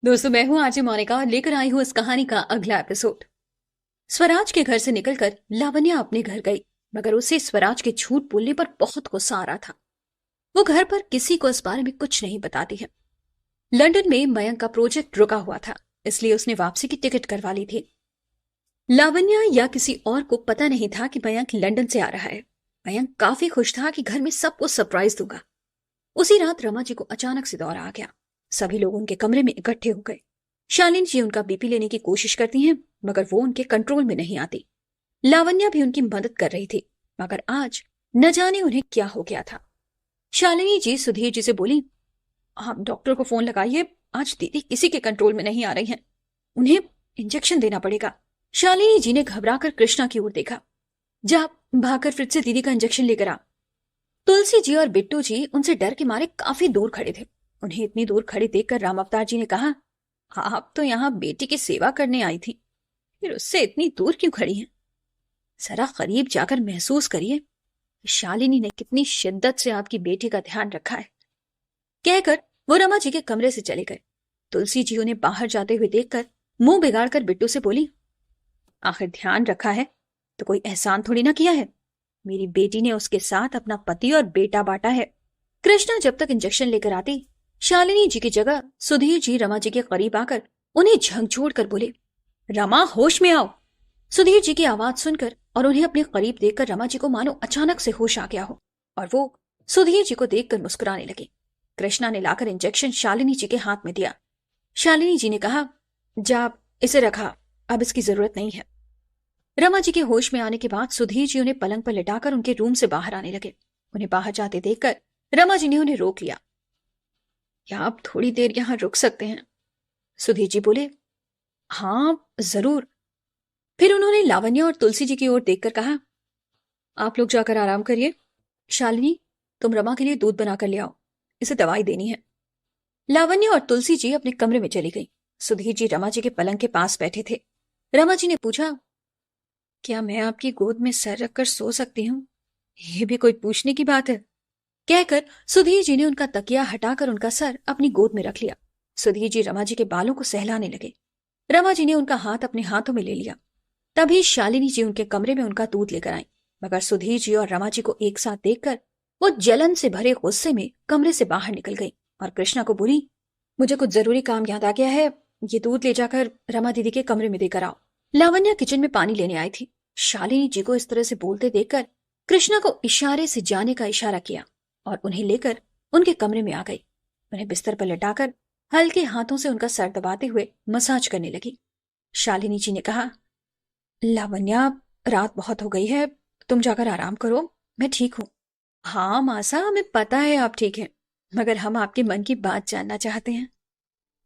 दोस्तों, मैं हूं आरजे मोनिका और लेकर आई हूं इस कहानी का अगला एपिसोड। स्वराज के घर से निकलकर लावण्या अपने घर गई, मगर उसे स्वराज के झूठ बोलने पर बहुत गुस्सा आ रहा था। वो घर पर किसी को इस बारे में कुछ नहीं बताती है। लंदन में मयंक का प्रोजेक्ट रुका हुआ था, इसलिए उसने वापसी की टिकट करवा ली थी। लावण्या या किसी और को पता नहीं था कि मयंक लंदन से आ रहा है। मयंक काफी खुश था कि घर में सबको सरप्राइज दूंगा। उसी रात रमा जी को अचानक से दौरा आ गया। सभी लोग उनके कमरे में इकट्ठे हो गए। शालिनी जी उनका बीपी लेने की कोशिश करती हैं, मगर वो उनके कंट्रोल में नहीं आती। लावण्या भी उनकी मदद कर रही थी, मगर आज न जाने उन्हें क्या हो गया था। शालिनी जी सुधीर जी से बोली, आप डॉक्टर को फोन लगाइए, आज दीदी किसी के कंट्रोल में नहीं आ रही हैं, उन्हें इंजेक्शन देना पड़ेगा। शालिनी जी ने घबराकर कृष्णा की ओर देखा। जा भागकर फ्रिज से दीदी का इंजेक्शन लेकर आ। तुलसी जी और बिट्टू जी उनसे डर के मारे काफी दूर खड़े थे। उन्हें इतनी दूर खड़े देखकर राम अवतार जी ने कहा, आप तो यहाँ बेटी की सेवा करने आई थी, फिर उससे इतनी दूर क्यों खड़ी हैं? जरा करीब जाकर महसूस करिए, शालिनी ने कितनी शिद्दत से आपकी बेटी का ध्यान रखा है। कहकर वो रमा जी के कमरे से चले गए। तुलसी जी उन्हें बाहर जाते हुए देखकर मुंह बिगाड़कर बिट्टू से बोली, आखिर ध्यान रखा है तो कोई एहसान थोड़ी ना किया है। मेरी बेटी ने उसके साथ अपना पति और बेटा बांटा है। कृष्णा जब तक इंजेक्शन लेकर आती, शालिनी जी की जगह सुधीर जी रमा जी के करीब आकर उन्हें झकझोर कर बोले, रमा होश में आओ। सुधीर जी की आवाज सुनकर और उन्हें अपने करीब देखकर रमा जी को मानो अचानक से होश आ गया हो, और वो सुधीर जी को देखकर मुस्कुराने लगे। कृष्णा ने लाकर इंजेक्शन शालिनी जी के हाथ में दिया। शालिनी जी ने कहा, जा इसे रखा, अब इसकी जरूरत नहीं है। रमा जी के होश में आने के बाद सुधीर जी उन्हें पलंग पर लिटाकर उनके रूम से बाहर आने लगे। उन्हें बाहर जाते देखकर रमा जी ने उन्हें रोक लिया। क्या आप थोड़ी देर यहां रुक सकते हैं? सुधीर जी बोले, हाँ जरूर। फिर उन्होंने लावण्या और तुलसी जी की ओर देखकर कहा, आप लोग जाकर आराम करिए। शालिनी, तुम रमा के लिए दूध बनाकर ले आओ, इसे दवाई देनी है। लावण्या और तुलसी जी अपने कमरे में चली गई। सुधीर जी रमा जी के पलंग के पास बैठे थे। रमा जी ने पूछा, क्या मैं आपकी गोद में सर रखकर सो सकती हूँ? ये भी कोई पूछने की बात है? कहकर सुधीर जी ने उनका तकिया हटाकर उनका सर अपनी गोद में रख लिया। सुधीर जी रमा जी के बालों को सहलाने लगे। रमा जी ने उनका हाथ अपने हाथों में ले लिया। तभी शालिनी जी उनके कमरे में उनका दूध लेकर आई, मगर सुधीर जी और रमा जी को एक साथ देखकर वो जलन से भरे गुस्से में कमरे से बाहर निकल गई और कृष्णा को बोली, मुझे कुछ जरूरी काम याद आ गया है, ये दूध ले जाकर रमा दीदी के कमरे में देकर आओ। लावण्या किचन में पानी लेने आई थी। शालिनी जी को इस तरह से बोलते देखकर कृष्णा को इशारे से जाने का इशारा किया और उन्हें लेकर उनके कमरे में आ गई। उन्हें बिस्तर पर लटाकर हल्के हाथों से उनका सर दबाते हुए मसाज करने लगी। शालिनी जी ने कहा, लावण्या, रात बहुत हो गई है, तुम जाकर आराम करो, मैं ठीक हूं। हाँ मासा, हमें पता है आप ठीक हैं, मगर हम आपके मन की बात जानना चाहते हैं।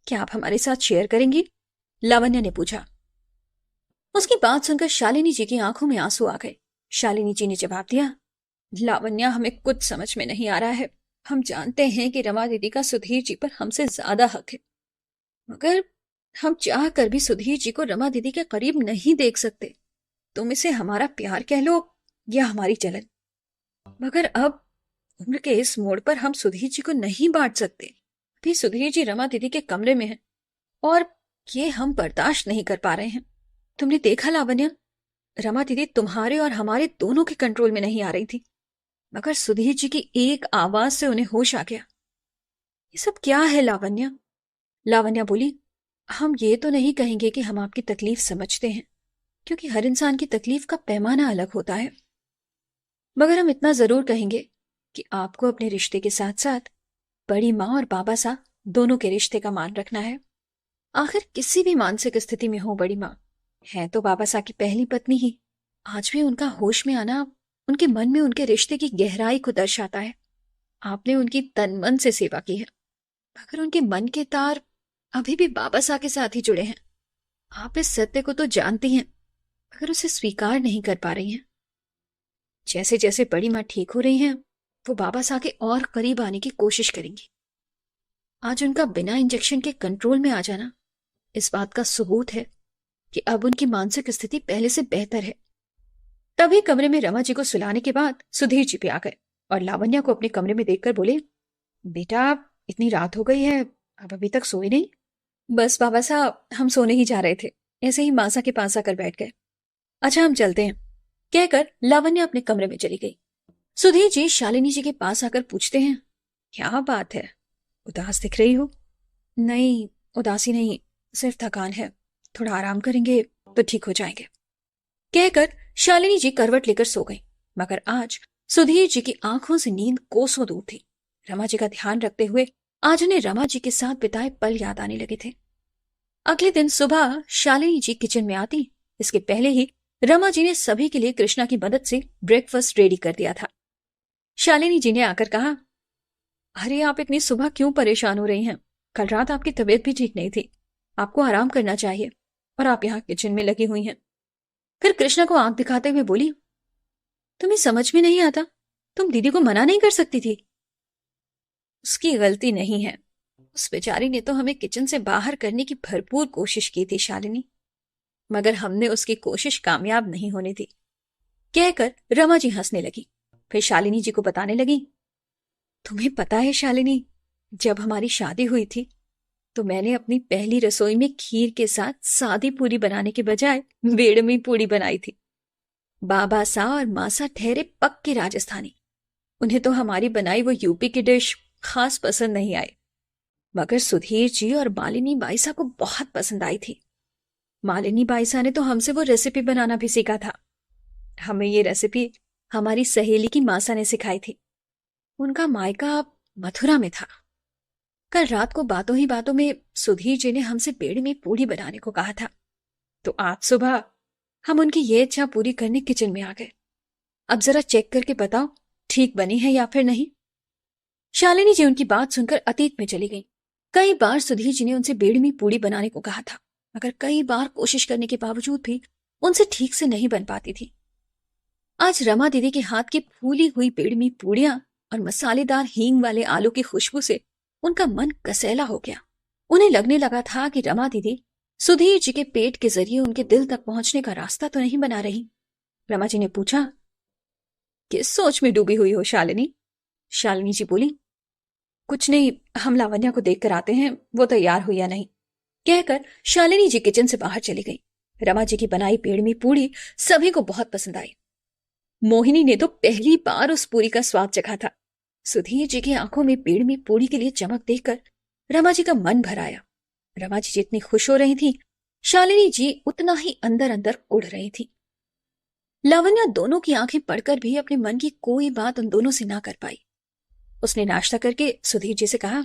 क्या आप हमारे साथ शेयर करेंगी? लावण्या ने पूछा। उसकी बात सुनकर शालिनी जी की आंखों में आंसू आ गए। शालिनी जी ने जवाब दिया, लावण्या, हमें कुछ समझ में नहीं आ रहा है। हम जानते हैं कि रमा दीदी का सुधीर जी पर हमसे ज्यादा हक है, मगर हम चाह कर भी सुधीर जी को रमा दीदी के करीब नहीं देख सकते। तुम इसे हमारा प्यार कह लो या हमारी जलन, मगर अब उम्र के इस मोड़ पर हम सुधीर जी को नहीं बांट सकते। अभी सुधीर जी रमा दीदी के कमरे में हैं और ये हम बर्दाश्त नहीं कर पा रहे हैं। तुमने देखा लावण्या, रमा दीदी तुम्हारे और हमारे दोनों के कंट्रोल में नहीं आ रही थी, मगर सुधीर जी की एक आवाज से उन्हें होश आ गया। ये सब क्या है लावण्या? लावण्या बोली, हम ये तो नहीं कहेंगे कि हम आपकी तकलीफ समझते हैं, क्योंकि हर इंसान की तकलीफ का पैमाना अलग होता है, मगर हम इतना जरूर कहेंगे कि आपको अपने रिश्ते के साथ साथ बड़ी माँ और बाबा साहब दोनों के रिश्ते का मान रखना है। आखिर किसी भी मानसिक स्थिति में हो बड़ी माँ है तो बाबा साहब की पहली पत्नी ही। आज भी उनका होश में आना उनके मन में उनके रिश्ते की गहराई को दर्शाता है। आपने उनकी तन मन से सेवा की है, मगर उनके मन के तार अभी भी बाबा साहब के साथ ही जुड़े हैं। आप इस सत्य को तो जानती हैं, मगर उसे स्वीकार नहीं कर पा रही हैं। जैसे जैसे बड़ी माँ ठीक हो रही हैं, वो बाबा साहब के और करीब आने की कोशिश करेंगी। आज उनका बिना इंजेक्शन के कंट्रोल में आ जाना इस बात का सबूत है कि अब उनकी मानसिक स्थिति पहले से बेहतर है। तभी कमरे में रमा जी को सुलाने के बाद सुधीर जी पे आ गए और लावण्या को अपने कमरे में देखकर बोले, बेटा, इतनी रात हो गई है, अब अभी तक सोए नहीं? बस बाबा साहब, हम सोने ही जा रहे थे, ऐसे ही मासा के पास आकर बैठ गए। अच्छा, हम चलते हैं, कहकर लावण्य अपने कमरे में चली गई। सुधीर जी शालिनी जी के पास आकर पूछते हैं, क्या बात है, उदास दिख रही हो? नहीं, उदासी नहीं, सिर्फ थकान है, थोड़ा आराम करेंगे तो ठीक हो जाएंगे, कहकर शालिनी जी करवट लेकर सो गई। मगर आज सुधीर जी की आंखों से नींद कोसों दूर थी। रमा जी का ध्यान रखते हुए आज उन्हें रमा जी के साथ बिताए पल याद आने लगे थे। अगले दिन सुबह शालिनी जी किचन में आती, इसके पहले ही रमा जी ने सभी के लिए कृष्णा की मदद से ब्रेकफास्ट रेडी कर दिया था। शालिनी जी ने आकर कहा, अरे आप इतनी सुबह क्यों परेशान हो रही हैं? कल रात आपकी तबीयत भी ठीक नहीं थी, आपको आराम करना चाहिए, और आप यहाँ किचन में लगी हुई हैं। फिर कृष्णा को आंख दिखाते हुए बोली, तुम्हें समझ में नहीं आता, तुम दीदी को मना नहीं कर सकती थी? उसकी गलती नहीं है, उस बेचारी ने तो हमें किचन से बाहर करने की भरपूर कोशिश की थी शालिनी, मगर हमने उसकी कोशिश कामयाब नहीं होने दी, कहकर रमा जी हंसने लगी। फिर शालिनी जी को बताने लगी, तुम्हें पता है शालिनी, जब हमारी शादी हुई थी तो मैंने अपनी पहली रसोई में खीर के साथ सादी पूरी बनाने के बजाय बेड़मी पूरी बनाई थी। बाबा सा और मासा ठहरे पक्के राजस्थानी, उन्हें तो हमारी बनाई वो यूपी की डिश खास पसंद नहीं आई, मगर सुधीर जी और मालिनी बाईसा को बहुत पसंद आई थी। मालिनी बाईसा ने तो हमसे वो रेसिपी बनाना भी सीखा था। हमें ये रेसिपी हमारी सहेली की मासा ने सिखाई थी, उनका मायका मथुरा में था। कल रात को बातों ही बातों में सुधीर जी ने हमसे पेड़ में पूड़ी बनाने को कहा था, तो आज सुबह हम उनकी ये इच्छा पूरी करने किचन में आ गए। अब जरा चेक करके बताओ ठीक बनी है या फिर नहीं। शालिनी जी उनकी बात सुनकर अतीत में चली गई। कई बार सुधीर जी ने उनसे बेड़मी पूड़ी बनाने को कहा था, मगर कई बार कोशिश करने के बावजूद भी उनसे ठीक से नहीं बन पाती थी। आज रमा दीदी के हाथ की फूली हुई बेड़मी पूड़ियां और मसालेदार हींग वाले आलू की खुशबू से उनका मन कसैला हो गया। उन्हें लगने लगा था कि रमा दीदी सुधीर जी के पेट के जरिए उनके दिल तक पहुंचने का रास्ता तो नहीं बना रही। रमा जी ने पूछा, किस सोच में डूबी हुई हो शालिनी? शालिनी जी बोली, कुछ नहीं, हम लावण्या को देख कर आते हैं, वो तैयार हुई या नहीं, कहकर शालिनी जी किचन से बाहर चली गई। रमा जी की बनाई पेड़मी पूड़ी सभी को बहुत पसंद आई। मोहिनी ने तो पहली बार उस पूरी का स्वाद चखा था। सुधीर जी की आंखों में पेड़मी पूड़ी के लिए चमक देखकर रमा जी का मन भर आया। रमा जी जितनी खुश हो रही थी, शालिनी जी उतना ही अंदर अंदर उड़ रही थी। लावण्या दोनों की आंखें पढ़कर भी अपने मन की कोई बात उन दोनों से ना कर पाई। उसने नाश्ता करके सुधीर जी से कहा,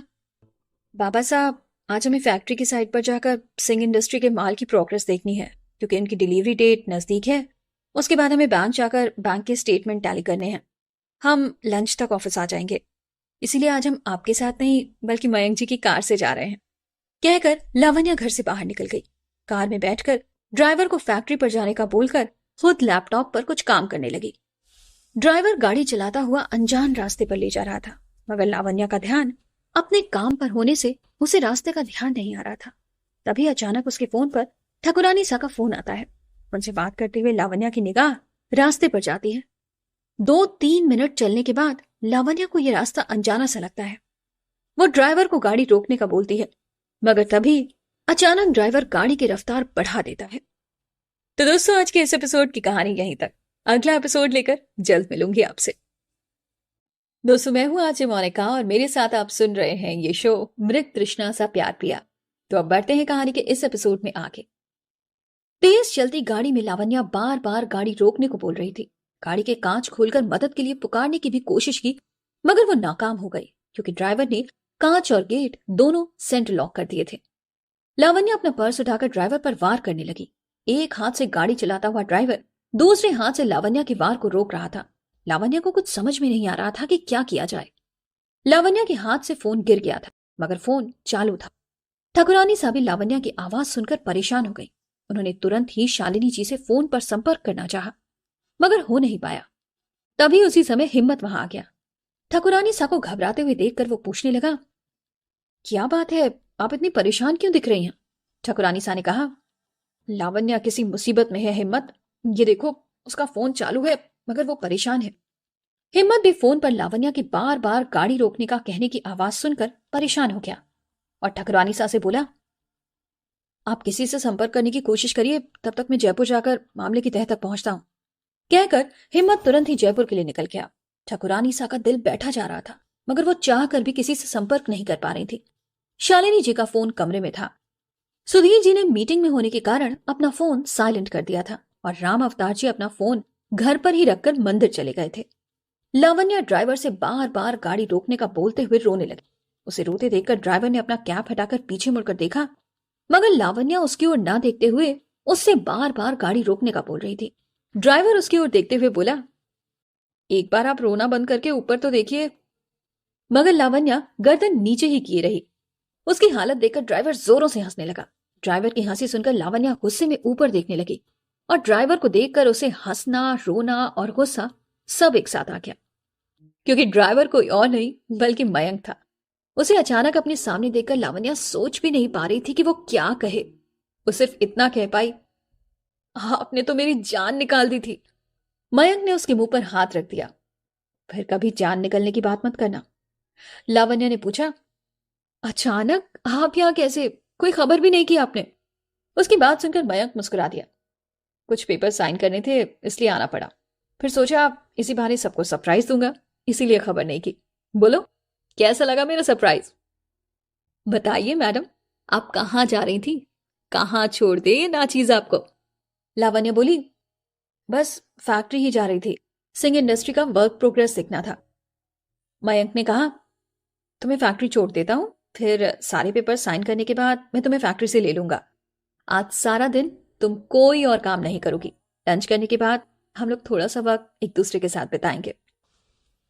बाबा साहब, आज हमें फैक्ट्री की साइट पर जाकर सिंह इंडस्ट्री के माल की प्रोग्रेस देखनी है, क्योंकि उनकी डिलीवरी डेट नजदीक है। उसके बाद हमें बैंक जाकर बैंक के स्टेटमेंट टैली करने हैं। हम लंच तक ऑफिस आ जाएंगे, इसीलिए आज हम आपके साथ नहीं बल्कि मयंक जी की कार से जा रहे हैं, कहकर लावण्या घर से बाहर निकल गई। कार में बैठकर ड्राइवर को फैक्ट्री पर जाने का बोलकर खुद लैपटॉप पर कुछ काम करने लगी। ड्राइवर गाड़ी चलाता हुआ अनजान रास्ते पर ले जा रहा था, मगर लावण्या का ध्यान अपने काम पर होने से उसे रास्ते का ध्यान नहीं आ रहा था। तभी अचानक उसके फोन पर ठकुरानी सा का फोन आता है। उनसे बात करते हुए लावण्या की निगाह रास्ते पर जाती है। 2-3 मिनट चलने के बाद लावण्या को यह रास्ता अनजाना सा लगता है। वो ड्राइवर को गाड़ी रोकने का बोलती है, मगर तभी अचानक ड्राइवर गाड़ी की रफ्तार बढ़ा देता है। तो दोस्तों, आज के इस एपिसोड की कहानी यहीं तक। अगला एपिसोड लेकर जल्द मिलूंगी आपसे। दोस्तों, मैं हूं आज मोनिका और मेरे साथ आप सुन रहे हैं ये शो मृग तृष्णा सा प्यार पिया। तो अब बढ़ते हैं कहानी के इस एपिसोड में आगे। तेज चलती गाड़ी में लावण्या बार बार गाड़ी रोकने को बोल रही थी। गाड़ी के कांच खोलकर मदद के लिए पुकारने की भी कोशिश की, मगर वो नाकाम हो गई, क्योंकि ड्राइवर ने कांच और गेट दोनों सेंट्रल लॉक कर दिए थे। लावण्या अपना पर्स उठाकर ड्राइवर पर वार करने लगी। एक हाथ से गाड़ी चलाता हुआ ड्राइवर दूसरे हाथ से लावण्या के वार को रोक रहा था। लावण्या को कुछ समझ में नहीं आ रहा था कि क्या किया जाए। लावण्या के हाथ से फोन गिर गया था, मगर फोन चालू था। ठकुरानी साहब लावण्या की आवाज सुनकर परेशान हो गई। उन्होंने तुरंत ही शालिनी जी से फोन पर संपर्क करना चाहा, मगर हो नहीं पाया। तभी उसी समय हिम्मत वहां आ गया। ठकुरानी सा को घबराते हुए देखकर वो पूछने लगा, क्या बात है, आप इतनी परेशान क्यों दिख रही हैं? ठकुरानी सा ने कहा, लावण्या किसी मुसीबत में है हिम्मत, ये देखो उसका फोन चालू है मगर वो परेशान है। हिम्मत भी फोन पर लावण्या की बार बार गाड़ी रोकने का कहने की आवाज सुनकर परेशान हो गया और ठकुरानी सा से बोला, आप किसी से संपर्क करने की कोशिश करिए, तब तक मैं जयपुर जाकर मामले की तह तक पहुंचता हूं। कहकर हिम्मत तुरंत ही जयपुर के लिए निकल गया। ठकुरानी सा का दिल बैठा जा रहा था, मगर वो चाह कर भी किसी से संपर्क नहीं कर पा रही थी। शालिनी जी का फोन कमरे में था। सुधीर जी ने मीटिंग में होने के कारण अपना फोन साइलेंट कर दिया था और राम अवतार जी अपना फोन घर पर ही रखकर मंदिर चले गए थे। लावण्या ड्राइवर से बार बार गाड़ी रोकने का बोलते हुए रोने लगी। उसे रोते देखकर ड्राइवर ने अपना कैप हटाकर पीछे मुड़कर देखा, मगर लावण्या उसकी ओर ना देखते हुए उससे बार बार गाड़ी रोकने का बोल रही थी। ड्राइवर उसकी ओर देखते हुए बोला, एक बार आप रोना बंद करके ऊपर तो देखिए। मगर लावण्या गर्दन नीचे ही किए रही। उसकी हालत देखकर ड्राइवर जोरों से हंसने लगा। ड्राइवर की हंसी सुनकर लावण्या गुस्से में ऊपर देखने लगी और ड्राइवर को देखकर उसे हंसना, रोना और गुस्सा सब एक साथ आ गया, क्योंकि ड्राइवर कोई और नहीं बल्कि मयंक था। उसे अचानक अपने सामने देखकर लावण्या सोच भी नहीं पा रही थी कि वो क्या कहे। वो सिर्फ इतना कह पाई, आपने तो मेरी जान निकाल दी थी। मयंक ने उसके मुंह पर हाथ रख दिया। फिर कभी जान निकलने की बात मत करना। लावण्या ने पूछा, अचानक आप यहां कैसे? कोई खबर भी नहीं की आपने? उसकी बात सुनकर मयंक मुस्कुरा दिया। कुछ पेपर साइन करने थे, इसलिए आना पड़ा। फिर सोचा इसी बहाने सबको सरप्राइज दूंगा, इसीलिए खबर नहीं की। बोलो, कैसा लगा मेरा सरप्राइज? बताइए मैडम, आप कहाँ जा रही थी? कहाँ छोड़ दे ये नाचीज आपको? लावण्या बोली, बस फैक्ट्री ही जा रही थी। सिंह इंडस्ट्री का वर्क प्रोग्रेस देखना था। मयंक ने कहा, तुम्हें फैक्ट्री छोड़ देता हूं, फिर सारे पेपर साइन करने के बाद मैं तुम्हें फैक्ट्री से ले लूंगा। आज सारा दिन तुम कोई और काम नहीं करोगी। लंच करने के बाद हम लोग थोड़ा सा वक्त एक दूसरे के साथ बिताएंगे।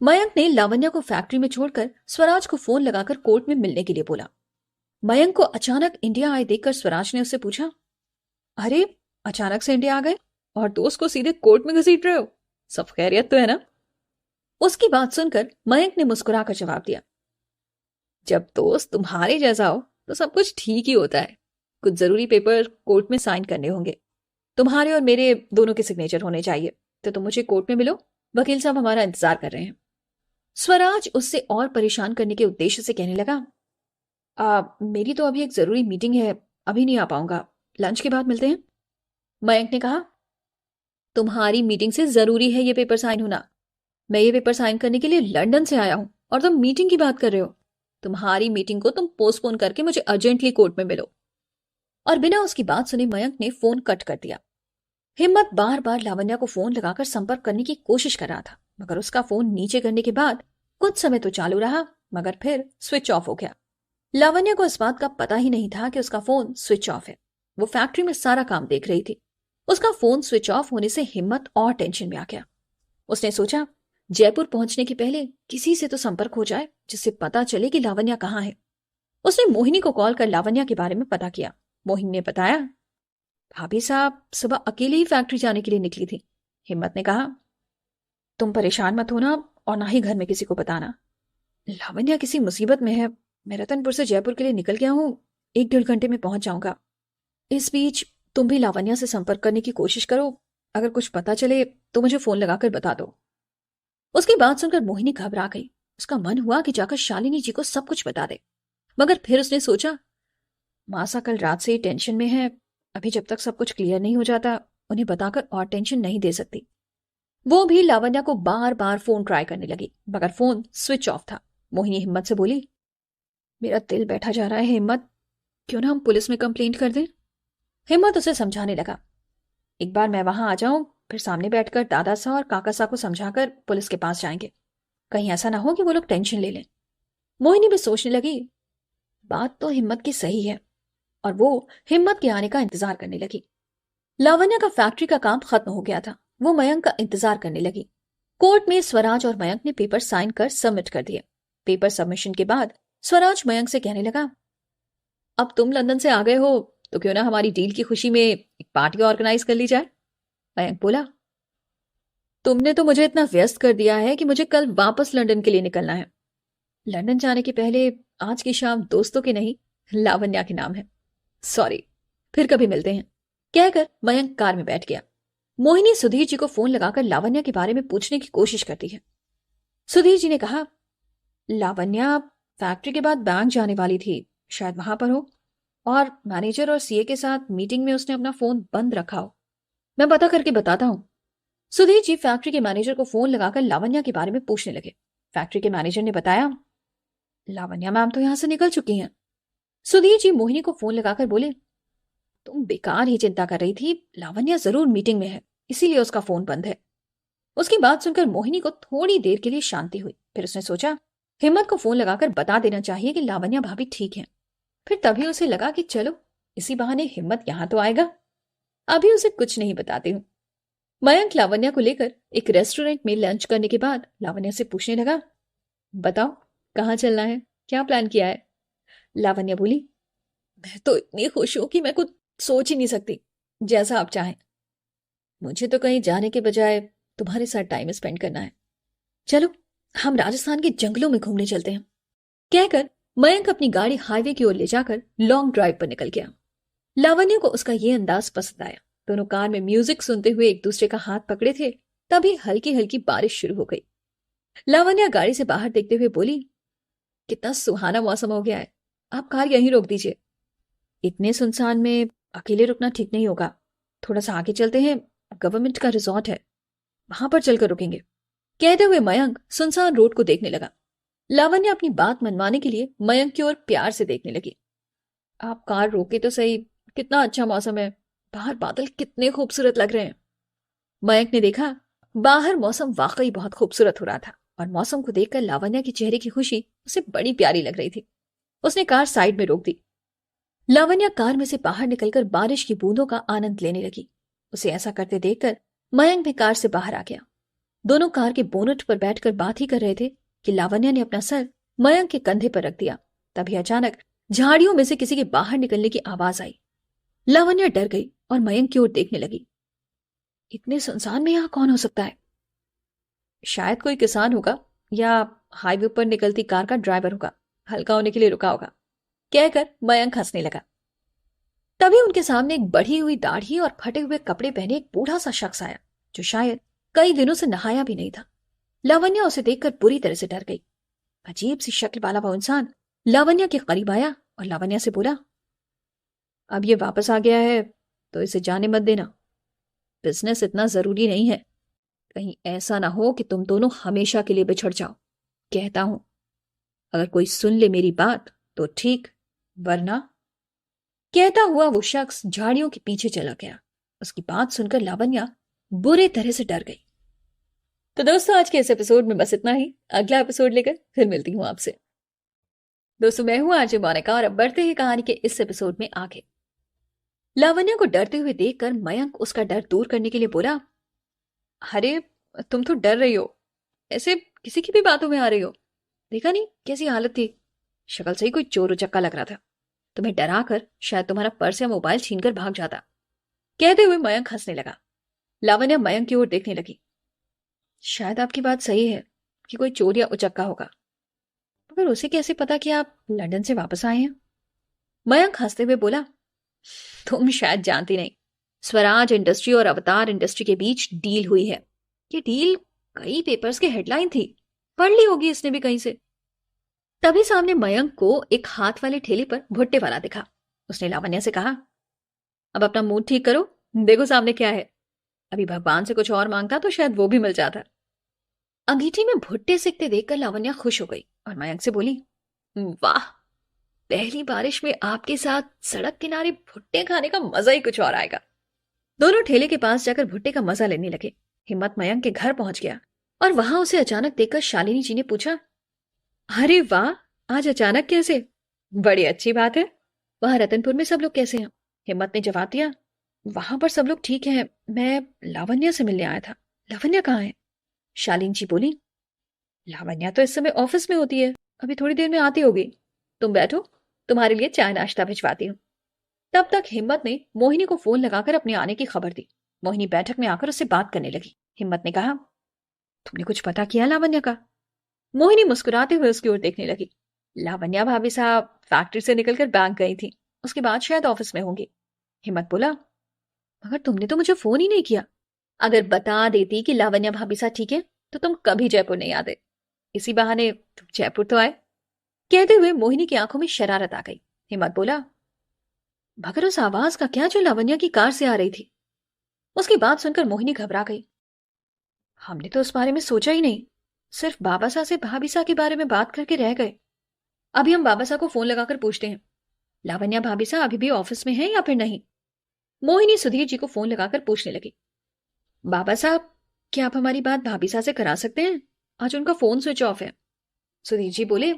मयंक ने लावण्या को फैक्ट्री में छोड़कर स्वराज को फोन लगाकर कोर्ट में मिलने के लिए बोला। मयंक को अचानक इंडिया आए देखकर स्वराज ने उससे पूछा, अरे अचानक से इंडिया आ गए और दोस्त को सीधे कोर्ट में घसीट रहे हो? सब खैरियत तो है ना? उसकी बात सुनकर मयंक ने मुस्कुराकर जवाब दिया, जब दोस्त तुम्हारे जैसा हो तो सब कुछ ठीक ही होता है। कुछ जरूरी पेपर कोर्ट में साइन करने होंगे। तुम्हारे और मेरे दोनों के सिग्नेचर होने चाहिए, तो तुम मुझे कोर्ट में मिलो। वकील साहब हमारा इंतजार कर रहे हैं। स्वराज उससे और परेशान करने के उद्देश्य से कहने लगा, मेरी तो अभी एक जरूरी मीटिंग है, अभी नहीं आ पाऊंगा। लंच के बाद मिलते हैं। मयंक ने कहा, तुम्हारी मीटिंग से जरूरी है ये पेपर साइन होना। मैं ये पेपर साइन करने के लिए लंदन से आया हूं और तुम मीटिंग की बात कर रहे हो। तुम्हारी मीटिंग को तुम पोस्टपोन करके मुझे अर्जेंटली कोर्ट में मिलो। और बिना उसकी बात सुने मयंक ने फोन कट कर दिया। हिम्मत बार बार लावण्या को फोन लगाकर संपर्क करने की कोशिश कर रहा था, मगर उसका फोन नीचे करने के बाद कुछ समय तो चालू रहा, मगर फिर स्विच ऑफ हो गया। लावण्या को इस बात का पता ही नहीं था कि उसका फोन स्विच ऑफ है। वो फैक्ट्री में सारा काम देख रही थी। उसका फोन स्विच ऑफ होने से हिम्मत और टेंशन में आ गया। उसने सोचा, जयपुर पहुंचने के पहले किसी से तो संपर्क हो जाए, जिससे पता चले कि लावण्या कहाँ है। उसने मोहिनी को कॉल कर लावण्या के बारे में पता किया। मोहिनी ने बताया, भाभी साहब सुबह अकेले ही फैक्ट्री जाने के लिए निकली थी। हिम्मत ने कहा, तुम परेशान मत होना और ना ही घर में किसी को बताना। लावण्या किसी मुसीबत में है। मैं रतनपुर से जयपुर के लिए निकल गया हूं, 1-1.5 घंटे में पहुंच जाऊंगा। इस बीच तुम भी लावण्या से संपर्क करने की कोशिश करो। अगर कुछ पता चले तो मुझे फोन लगाकर बता दो। उसकी बात सुनकर मोहिनी घबरा गई। उसका मन हुआ कि जाकर शालिनी जी को सब कुछ बता दे, मगर फिर उसने सोचा, मासा कल रात से ही टेंशन में है। अभी जब तक सब कुछ क्लियर नहीं हो जाता उन्हें बताकर और टेंशन नहीं दे सकती। वो भी लावण्या को बार बार फोन ट्राई करने लगी, मगर फोन स्विच ऑफ था। मोहिनी हिम्मत से बोली, मेरा दिल बैठा जा रहा है हिम्मत, क्यों ना हम पुलिस में कंप्लेंट कर दें। हिम्मत उसे समझाने लगा, एक बार मैं वहां आ जाऊं, फिर सामने बैठकर दादा सा और काका सा को समझाकर पुलिस के पास जाएंगे। कहीं ऐसा ना हो कि वो लोग टेंशन ले लें। मोहिनी भी सोचने लगी, बात तो हिम्मत की सही है, और वो हिम्मत के आने का इंतजार करने लगी। लावण्या का फैक्ट्री का काम खत्म हो गया था। वो मयंक का इंतजार करने लगी। कोर्ट में स्वराज और मयंक ने पेपर साइन कर सबमिट कर दिए। पेपर सबमिशन के बाद स्वराज मयंक से कहने लगा, अब तुम लंदन से आ गए हो तो क्यों ना हमारी डील की खुशी में एक पार्टी ऑर्गेनाइज कर ली जाए। मयंक बोला, तुमने तो मुझे इतना व्यस्त कर दिया है कि मुझे कल वापस लंदन के लिए निकलना है। लंदन जाने के पहले आज की शाम दोस्तों के नहीं, लावण्या के नाम है। सॉरी, फिर कभी मिलते हैं। कहकर मयंक कार में बैठ गया। मोहिनी सुधीर जी को फोन लगाकर लावण्या के बारे में पूछने की कोशिश करती है। सुधीर जी ने कहा, लावण्या फैक्ट्री के बाद बैंक जाने वाली थी, शायद वहां पर हो। और मैनेजर और सीए के साथ मीटिंग में उसने अपना फोन बंद रखा हो। मैं पता करके बताता हूँ। सुधीर जी फैक्ट्री के मैनेजर को फोन लगाकर लावण्या के बारे में पूछने लगे। फैक्ट्री के मैनेजर ने बताया, लावण्या मैम तो यहां से निकल चुकी हैं। सुधीर जी मोहिनी को फोन लगाकर बोले, तुम बेकार ही चिंता कर रही थी, लावण्या जरूर मीटिंग में है, इसीलिए उसका फोन बंद है। उसकी बात सुनकर मोहिनी को थोड़ी देर के लिए शांति हुई। फिर उसने सोचा, हिम्मत को फोन लगाकर बता देना चाहिए कि लावण्या भाभी ठीक है। फिर तभी उसे लगा कि चलो इसी बहाने हिम्मत यहां तो आएगा, अभी उसे कुछ नहीं बताती हूँ। मयंक लावण्या को लेकर एक रेस्टोरेंट में लंच करने के बाद लावण्या से पूछने लगा, बताओ कहाँ चलना है, क्या प्लान किया है? लावण्या बोली, मैं तो इतनी खुश हूं कि मैं कुछ सोच ही नहीं सकती, जैसा आप चाहें। मुझे तो कहीं जाने के बजाय तुम्हारे साथ टाइम स्पेंड करना है। चलो हम राजस्थान के जंगलों में घूमने चलते हैं। कहकर मयंक अपनी गाड़ी हाईवे की ओर ले जाकर लॉन्ग ड्राइव पर निकल गया। लावण्या को उसका ये अंदाज पसंद आया। दोनों कार में म्यूजिक सुनते हुए एक दूसरे का हाथ पकड़े थे। तभी हल्की हल्की बारिश शुरू हो गई। लावण्या गाड़ी से बाहर देखते हुए बोली, कितना सुहाना मौसम हो गया है, आप कार यहीं रोक दीजिए। इतने सुनसान में अकेले रुकना ठीक नहीं होगा, थोड़ा सा आगे चलते हैं, गवर्नमेंट का रिजॉर्ट है, वहां पर चलकर रुकेंगे। कहते हुए मयंक सुनसान रोड को देखने लगा। लावण्या अपनी बात मनवाने के लिए मयंक की ओर प्यार से देखने लगी। आप कार रोके तो सही, कितना अच्छा मौसम है, बाहर बादल कितने खूबसूरत लग रहे हैं। मयंक ने देखा बाहर मौसम वाकई बहुत खूबसूरत हो रहा था और मौसम को देखकर लावण्या के चेहरे की खुशी उसे बड़ी प्यारी लग रही थी। उसने कार साइड में रोक दी। लावण्या कार में से बाहर निकलकर बारिश की बूंदों का आनंद लेने लगी। उसे ऐसा करते देखकर मयंक भी कार से बाहर आ गया। दोनों कार के बोनट पर बैठकर बात ही कर रहे थे कि लावण्या ने अपना सर मयंक के कंधे पर रख दिया। तभी अचानक झाड़ियों में से किसी के बाहर निकलने की आवाज आई। लावण्या डर गई और मयंक की ओर देखने लगी। इतने सुनसान में यहां कौन हो सकता है? शायद कोई किसान होगा या हाईवे पर निकलती कार का ड्राइवर होगा, हल्का होने के लिए रुका होगा। कहकर मयंक हंसने लगा। तभी उनके सामने एक बढ़ी हुई दाढ़ी और फटे हुए कपड़े पहने एक बूढ़ा सा शख्स आया, जो शायद कई दिनों से नहाया भी नहीं था। लावण्या उसे देखकर बुरी तरह से डर गई। अजीब सी शक्ल वाला वो इंसान लावण्या के करीब आया और लावण्या से बोला, अब ये वापस आ गया है तो इसे जाने मत देना, बिजनेस इतना जरूरी नहीं है, कहीं ऐसा ना हो कि तुम दोनों हमेशा के लिए बिछड़ जाओ। कहता हूं, अगर कोई सुन ले मेरी बात तो ठीक, वरना। कहता हुआ वो शख्स झाड़ियों के पीछे चला गया। उसकी बात सुनकर लावण्या बुरे तरह से डर गई। तो दोस्तों आज के इस एपिसोड में बस इतना ही। अगला एपिसोड लेकर फिर मिलती हूं आपसे। दोस्तों मैं हूं आरजे मोनिका और अब बढ़ते हैं कहानी के इस एपिसोड में आगे। लावण्या को डरते हुए देखकर मयंक उसका डर दूर करने के लिए बोला, अरे तुम तो डर रही हो, ऐसे किसी की भी बातों में आ रही हो, देखा नहीं कैसी हालत थी, शक्ल से ही कोई चोर उचक्का लग रहा था, तुम्हें डरा कर शायद तुम्हारा पर्स या मोबाइल छीनकर भाग जाता। कहते हुए मयंक हंसने लगा। लावण्या मयंक की ओर देखने लगी। शायद आपकी बात सही है कि कोई चोर या उचक्का होगा, मगर उसे कैसे पता कि आप लंदन से वापस आए हैं? मयंक हंसते हुए बोला, तुम शायद जानती नहीं, स्वराज इंडस्ट्री और अवतार इंडस्ट्री के बीच डील हुई है। ये डील कई पेपर्स के हेडलाइन थी, पढ़ ली होगी इसने भी कहीं से। तभी सामने मयंक को एक हाथ वाले ठेले पर भुट्टे वाला दिखा। उसने लावण्या से कहा, अब अपना मूड ठीक करो, देखो सामने क्या है। अभी भगवान से कुछ और मांगता तो शायद वो भी मिल जाता। अंगीठी में भुट्टे सेकते देखकर लावण्या खुश हो गई और मयंक से बोली, वाह, पहली बारिश में आपके साथ सड़क किनारे भुट्टे खाने का मजा ही कुछ और आएगा। दोनों ठेले के पास जाकर भुट्टे का मजा लेने लगे। हिम्मत मयंक के घर पहुंच गया और वहां उसे अचानक देखकर शालिनी जी ने पूछा, अरे वाह, आज अचानक कैसे? बड़ी अच्छी बात है। वहां रतनपुर में सब लोग कैसे हैं? हिम्मत ने जवाब दिया, वहां पर सब लोग ठीक हैं, मैं लावण्या से मिलने आया था। लावण्या कहाँ है? शालिनी जी बोली, लावण्या तो इस समय ऑफिस में होती है, अभी थोड़ी देर में आती होगी। तुम बैठो, तुम्हारे लिए चाय नाश्ता भिजवाती हूँ। तब तक हिम्मत ने मोहिनी को फोन लगाकर अपने आने की खबर दी। मोहिनी बैठक में आकर उससे बात करने लगी। हिम्मत ने कहा, तुमने कुछ पता किया लावण्या का? मोहिनी मुस्कुराते हुए उसकी ओर देखने लगी। लावण्या भाभी साहब फैक्ट्री से निकलकर बैंक गई थी, उसके बाद शायद ऑफिस में होंगी। हिम्मत बोला, मगर तुमने तो मुझे फोन ही नहीं किया। अगर बता देती कि लावण्या भाभी साहब ठीक है तो तुम कभी जयपुर नहीं आते, इसी बहाने तुम जयपुर तो आए। कहते हुए मोहिनी की आंखों में शरारत आ गई। हिम्मत बोला, मगर उस आवाज का क्या जो लावण्या की कार से आ रही थी। उसकी बात सुनकर मोहिनी घबरा गई। हमने तो उस बारे में सोचा ही नहीं, सिर्फ बाबा साहब से भाभी साहब के बारे में बात करके रह गए। अभी हम बाबा साहब को फोन लगाकर पूछते हैं, लावण्या भाभी साहब अभी भी ऑफिस में है या फिर नहीं। मोहिनी सुधीर जी को फोन लगाकर पूछने लगी, बाबा साहब क्या आप हमारी बात भाभी साहब से करा सकते हैं? आज उनका फोन स्विच ऑफ है। सुधीर जी बोले,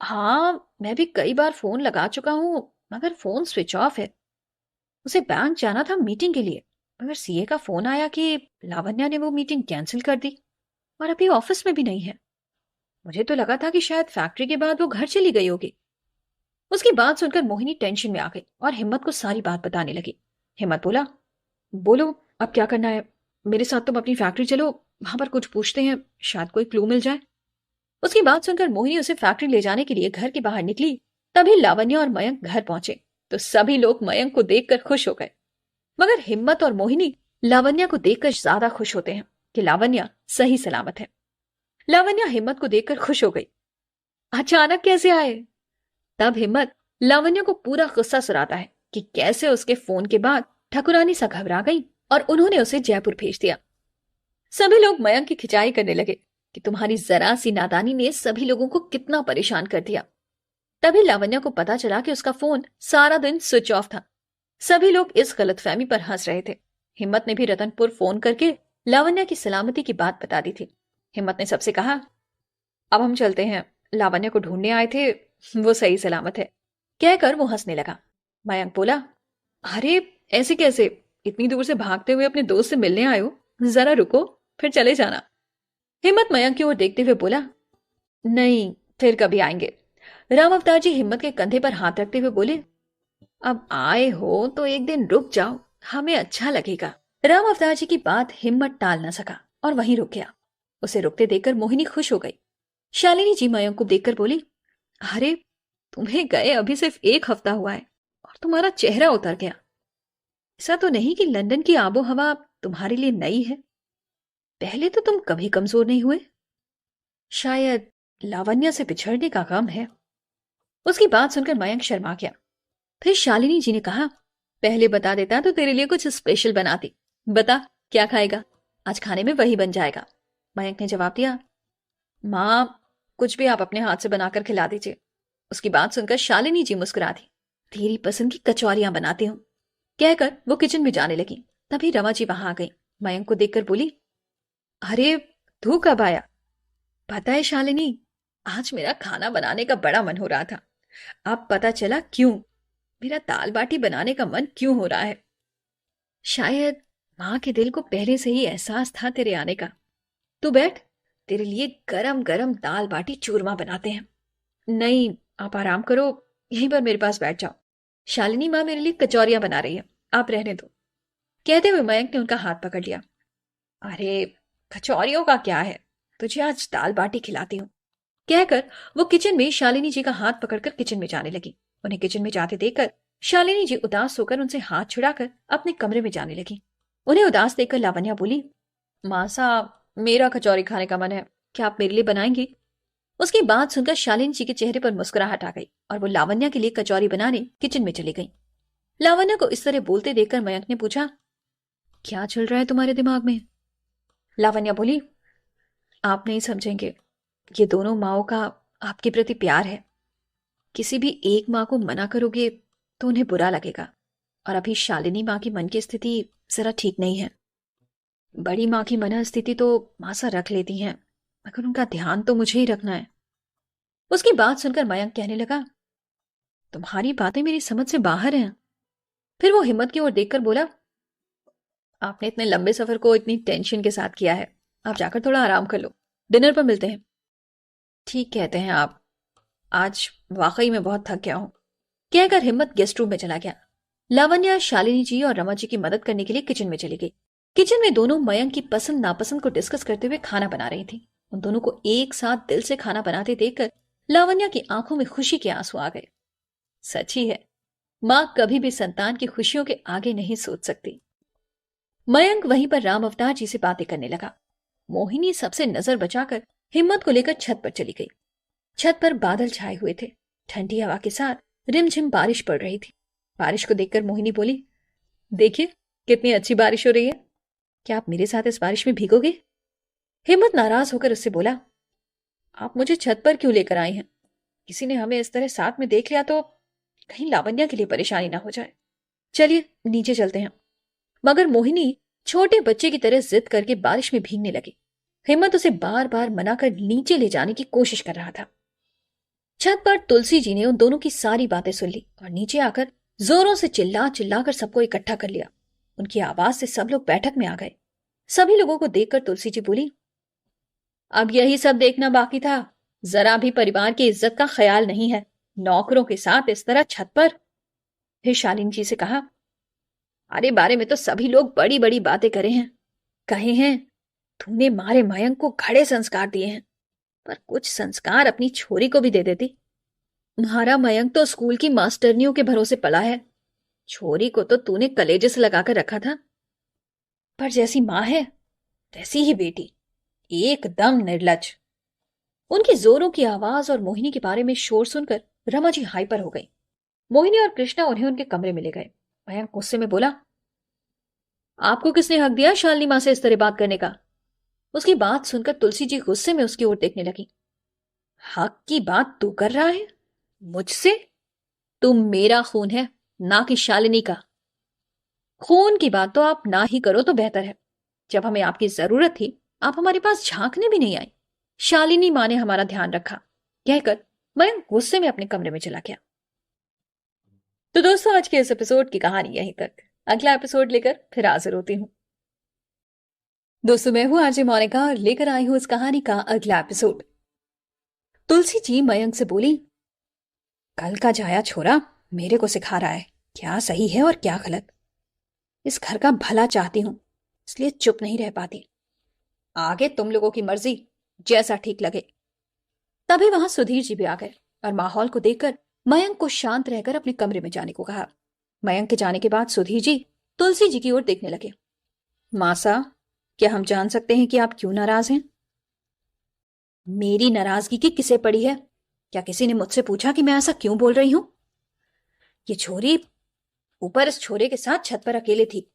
हाँ मैं भी कई बार फोन लगा चुका हूं, मगर फोन स्विच ऑफ है। उसे बैंक जाना था मीटिंग के लिए, मगर सीए का फोन आया कि लावण्या ने वो मीटिंग कैंसिल कर दी और अभी ऑफिस में भी नहीं है। मुझे तो लगा था कि शायद फैक्ट्री के बाद वो घर चली गई होगी। उसकी बात सुनकर मोहिनी टेंशन में आ गई और हिम्मत को सारी बात बताने लगी। हिम्मत बोला, बोलो अब क्या करना है, मेरे साथ तुम अपनी फैक्ट्री चलो, वहां पर कुछ पूछते हैं, शायद कोई क्लू मिल जाए। उसकी बात सुनकर मोहिनी उसे फैक्ट्री ले जाने के लिए घर के बाहर निकली। तभी लावण्या और मयंक घर पहुंचे तो सभी लोग मयंक को देखकर खुश हो गए, मगर हिम्मत और मोहिनी लावण्या को देखकर ज्यादा खुश होते हैं कि लावण्या सही सलामत है। लावण्या हिम्मत को देखकर खुश हो गई। अचानक कैसे आए? तब हिम्मत लावण्या को पूरा गुस्सा सुनाता है कि कैसे उसके फोन के बाद ठकुरानी सा घबरा गई और उन्होंने उसे जयपुर भेज दिया। सभी लोग मयंक की खिंचाई करने लगे कि तुम्हारी जरा सी नादानी ने सभी लोगों को कितना परेशान कर दिया। तभी लावण्या को पता चला कि उसका फोन सारा दिन स्विच ऑफ था। सभी लोग इस गलतफहमी पर हंस रहे थे। हिम्मत ने भी रतनपुर फोन करके लावण्या की सलामती की बात बता दी थी। हिम्मत ने सबसे कहा, अब हम चलते हैं, लावण्या को ढूंढने आए थे, वो सही सलामत है। कहकर वो हंसने लगा। मयंक बोला, अरे ऐसे कैसे, इतनी दूर से भागते हुए अपने दोस्त से मिलने आए हो, जरा रुको फिर चले जाना। हिम्मत मयंक की ओर देखते हुए बोला, नहीं फिर कभी आएंगे। राम अवतार जी हिम्मत के कंधे पर हाथ रखते हुए बोले, अब आए हो तो एक दिन रुक जाओ, हमें अच्छा लगेगा। राम अवतार जी की बात हिम्मत टाल न सका और वहीं रुक गया। उसे रुकते देखकर मोहिनी खुश हो गई। शालिनी जी मयंक को देखकर बोली, अरे तुम्हें गए अभी सिर्फ एक हफ्ता हुआ है और तुम्हारा चेहरा उतर गया। ऐसा तो नहीं कि लंदन की आबो हवा तुम्हारे लिए नई है? पहले तो तुम कभी कमजोर नहीं हुए। शायद लावण्या से बिछड़ने का गम है। उसकी बात सुनकर मयंक शर्मा गया। फिर शालिनी जी ने कहा, पहले बता देता तो तेरे लिए कुछ स्पेशल बनाती। बता क्या खाएगा? आज खाने में वही बन जाएगा। मयंक ने जवाब दिया, माँ कुछ भी आप अपने हाथ से बनाकर खिला दीजिए। उसकी बात सुनकर शालिनी जी मुस्कुरा दी। तेरी पसंद की कचौरियां बनाती हूँ, कहकर वो किचन में जाने लगी। तभी रमा जी वहां आ गई। मयंक को देखकर बोली, अरे तू कब आया? पता है शालिनी, आज मेरा खाना बनाने का बड़ा मन हो रहा था। अब पता चला क्यों। मेरा दाल बाटी बनाने का मन क्यों हो रहा है। शायद माँ के दिल को पहले से ही एहसास था तेरे आने का। तू बैठ, तेरे लिए गरम गरम दाल बाटी चूरमा बनाते हैं। नहीं आप आराम करो, यहीं पर मेरे पास बैठ जाओ। शालिनी माँ मेरे लिए कचौरियां बना रही है, आप रहने दो। कहते हुए मयंक ने उनका हाथ पकड़ लिया। अरे कचौरियों का क्या है, तुझे आज दाल बाटी खिलाती हूँ, कहकर वो किचन में शालिनी जी का हाथ पकड़कर किचन में जाने लगी। उन्हें किचन में जाते देखकर शालिनी जी उदास होकर उनसे हाथ छुड़ाकर अपने कमरे में जाने लगी। उन्हें उदास देखकर लावण्या बोली, माँ साहब मेरा कचौरी खाने का मन है, क्या आप मेरे लिए बनाएंगी? उसकी बात सुनकर शालिनी जी के चेहरे पर मुस्कुराहट आ गई और वो लावण्या के लिए कचौरी बनाने किचन में चली गई। लावण्या को इस तरह बोलते देखकर मयंक ने पूछा, क्या चल रहा है तुम्हारे दिमाग में? लावण्या बोली, आप नहीं समझेंगे, ये दोनों माओं का आपके प्रति प्यार है। किसी भी एक माँ को मना करोगे तो उन्हें बुरा लगेगा, और अभी शालिनी माँ की मन की स्थिति जरा ठीक नहीं है। बड़ी माँ की मन स्थिति तो मासा रख लेती हैं, मगर उनका ध्यान तो मुझे ही रखना है। उसकी बात सुनकर मयंक कहने लगा, तुम्हारी बातें मेरी समझ से बाहर हैं। फिर वो हिम्मत की ओर देखकर बोला, आपने इतने लंबे सफर को इतनी टेंशन के साथ किया है, आप जाकर थोड़ा आराम कर लो, डिनर पर मिलते हैं। ठीक कहते हैं आप, आज वाकई में बहुत थक गया हूं, कहकर हिम्मत गेस्ट रूम में चला गया। लावण्या शालिनी जी और रमा जी की मदद करने के लिए किचन में चली गई। किचन में दोनों मयंक की पसंद नापसंद को डिस्कस करते हुए खाना बना रही थी। उन दोनों को एक साथ दिल से खाना बनाते देखकर लावण्या की आंखों में खुशी के आंसू आ गए। सच ही है, मां कभी भी संतान की खुशियों के आगे नहीं सोच सकती। मयंक वहीं पर राम अवतार जी से बातें करने लगा। मोहिनी सबसे नजर बचाकर हिम्मत को लेकर छत पर चली गई। छत पर बादल छाए हुए थे, ठंडी हवा के साथ रिमझिम बारिश पड़ रही थी। बारिश को देखकर मोहिनी बोली, देखिए कितनी अच्छी बारिश हो रही है। क्या आप मेरे साथ इस बारिश में भीगोगे? हिम्मत नाराज होकर उससे बोला, आप मुझे छत पर क्यों लेकर आई हैं? किसी ने हमें इस तरह साथ में देख लिया तो कहीं लावण्या के लिए परेशानी ना हो जाए। चलिए नीचे चलते हैं। मगर मोहिनी छोटे बच्चे की तरह जिद करके बारिश में भीगने लगी। हिम्मत उसे बार बार मना कर नीचे ले जाने की कोशिश कर रहा था। छत पर तुलसी जी ने उन दोनों की सारी बातें सुन ली और नीचे आकर जोरों से चिल्ला चिल्लाकर सबको इकट्ठा कर लिया। उनकी आवाज से सब लोग बैठक में आ गए। सभी लोगों को देखकर तुलसी जी बोली, अब यही सब देखना बाकी था। जरा भी परिवार की इज्जत का ख्याल नहीं है, नौकरों के साथ इस तरह छत पर। फिर शालिनी जी से कहा, अरे बारे में तो सभी लोग बड़ी बड़ी बातें करे हैं, कहे हैं तूने मारे मयंक को घड़े संस्कार दिए हैं, पर कुछ संस्कार अपनी छोरी को भी दे देती। तुम्हारा मयंक तो स्कूल की मास्टरनियों के भरोसे पला है, छोरी को तो तूने कलेजे से लगाकर रखा था। पर जैसी मां है तैसी ही बेटी, एकदम निर्लज। उनकी जोरों की आवाज और मोहिनी के बारे में शोर सुनकर रमा जी हाइपर हो गई। मोहिनी और कृष्णा उन्हें उनके कमरे में ले गए। मयंक गुस्से में बोला, आपको किसने हक दिया शालिनी मां से इस तरह बात करने का? उसकी बात सुनकर तुलसी जी गुस्से में उसकी ओर देखने लगी। हक की बात तू कर रहा है मुझसे? तुम मेरा खून है, ना कि शालिनी का। खून की बात तो आप ना ही करो तो बेहतर है। जब हमें आपकी जरूरत थी आप हमारे पास झांकने भी नहीं आई। शालिनी मां ने हमारा ध्यान रखा, कहकर मयंक गुस्से में अपने कमरे में चला गया। तो दोस्तों आज के इस एपिसोड की कहानी यहीं तक। अगला एपिसोड लेकर फिर हाजिर होती हूँ। दोस्तों मैं हूं आरजे मोनिका और लेकर आई हूं इस कहानी का अगला एपिसोड। तुलसी जी मयंक से बोली, कल का जाया छोरा मेरे को सिखा रहा है क्या सही है और क्या गलत। इस घर का भला चाहती हूं इसलिए चुप नहीं रह पाती। आगे तुम लोगों की मर्जी, जैसा ठीक लगे। तभी वहां सुधीर जी भी आ गए और माहौल को देखकर मयंक को शांत रहकर अपने कमरे में जाने को कहा। मयंक के जाने के बाद सुधीर जी तुलसी जी की ओर देखने लगे। मासा, क्या हम जान सकते हैं कि आप क्यों नाराज हैं? मेरी नाराजगी की किसे पड़ी है? क्या किसी ने मुझसे पूछा कि मैं ऐसा क्यों बोल रही हूं? ये छोरी ऊपर इस छोरे के साथ छत पर अकेले थी।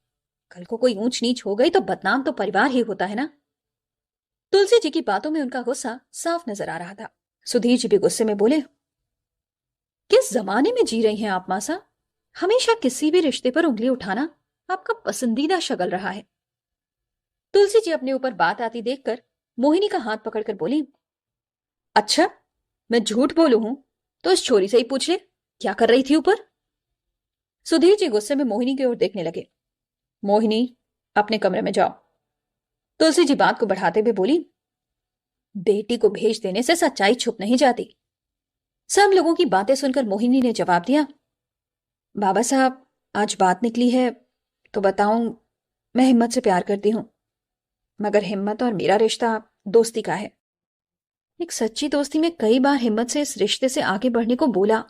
कल को कोई ऊंच नीच हो गई तो बदनाम तो परिवार ही होता है ना। तुलसी जी की बातों में उनका गुस्सा साफ नजर आ रहा था। सुधीर जी भी गुस्से में बोले, किस जमाने में जी रही हैं आप मासा? हमेशा किसी भी रिश्ते पर उंगली उठाना आपका पसंदीदा शगल रहा है। तुलसी जी अपने ऊपर बात आती देखकर मोहिनी का हाथ पकड़कर बोली, अच्छा मैं झूठ बोलू हूं तो इस छोरी से ही पूछ ले क्या कर रही थी ऊपर। सुधीर जी गुस्से में मोहिनी की ओर देखने लगे। मोहिनी अपने कमरे में जाओ। तुलसी जी बात को बढ़ाते हुए बोली, बेटी को भेज देने से सच्चाई छुप नहीं जाती। सब लोगों की बातें सुनकर मोहिनी ने जवाब दिया, बाबा साहब आज बात निकली है तो बताऊं, मैं हिम्मत से प्यार करती हूं, मगर हिम्मत और मेरा रिश्ता दोस्ती का है। एक सच्ची दोस्ती में कई बार हिम्मत से इस रिश्ते से आगे बढ़ने को बोला,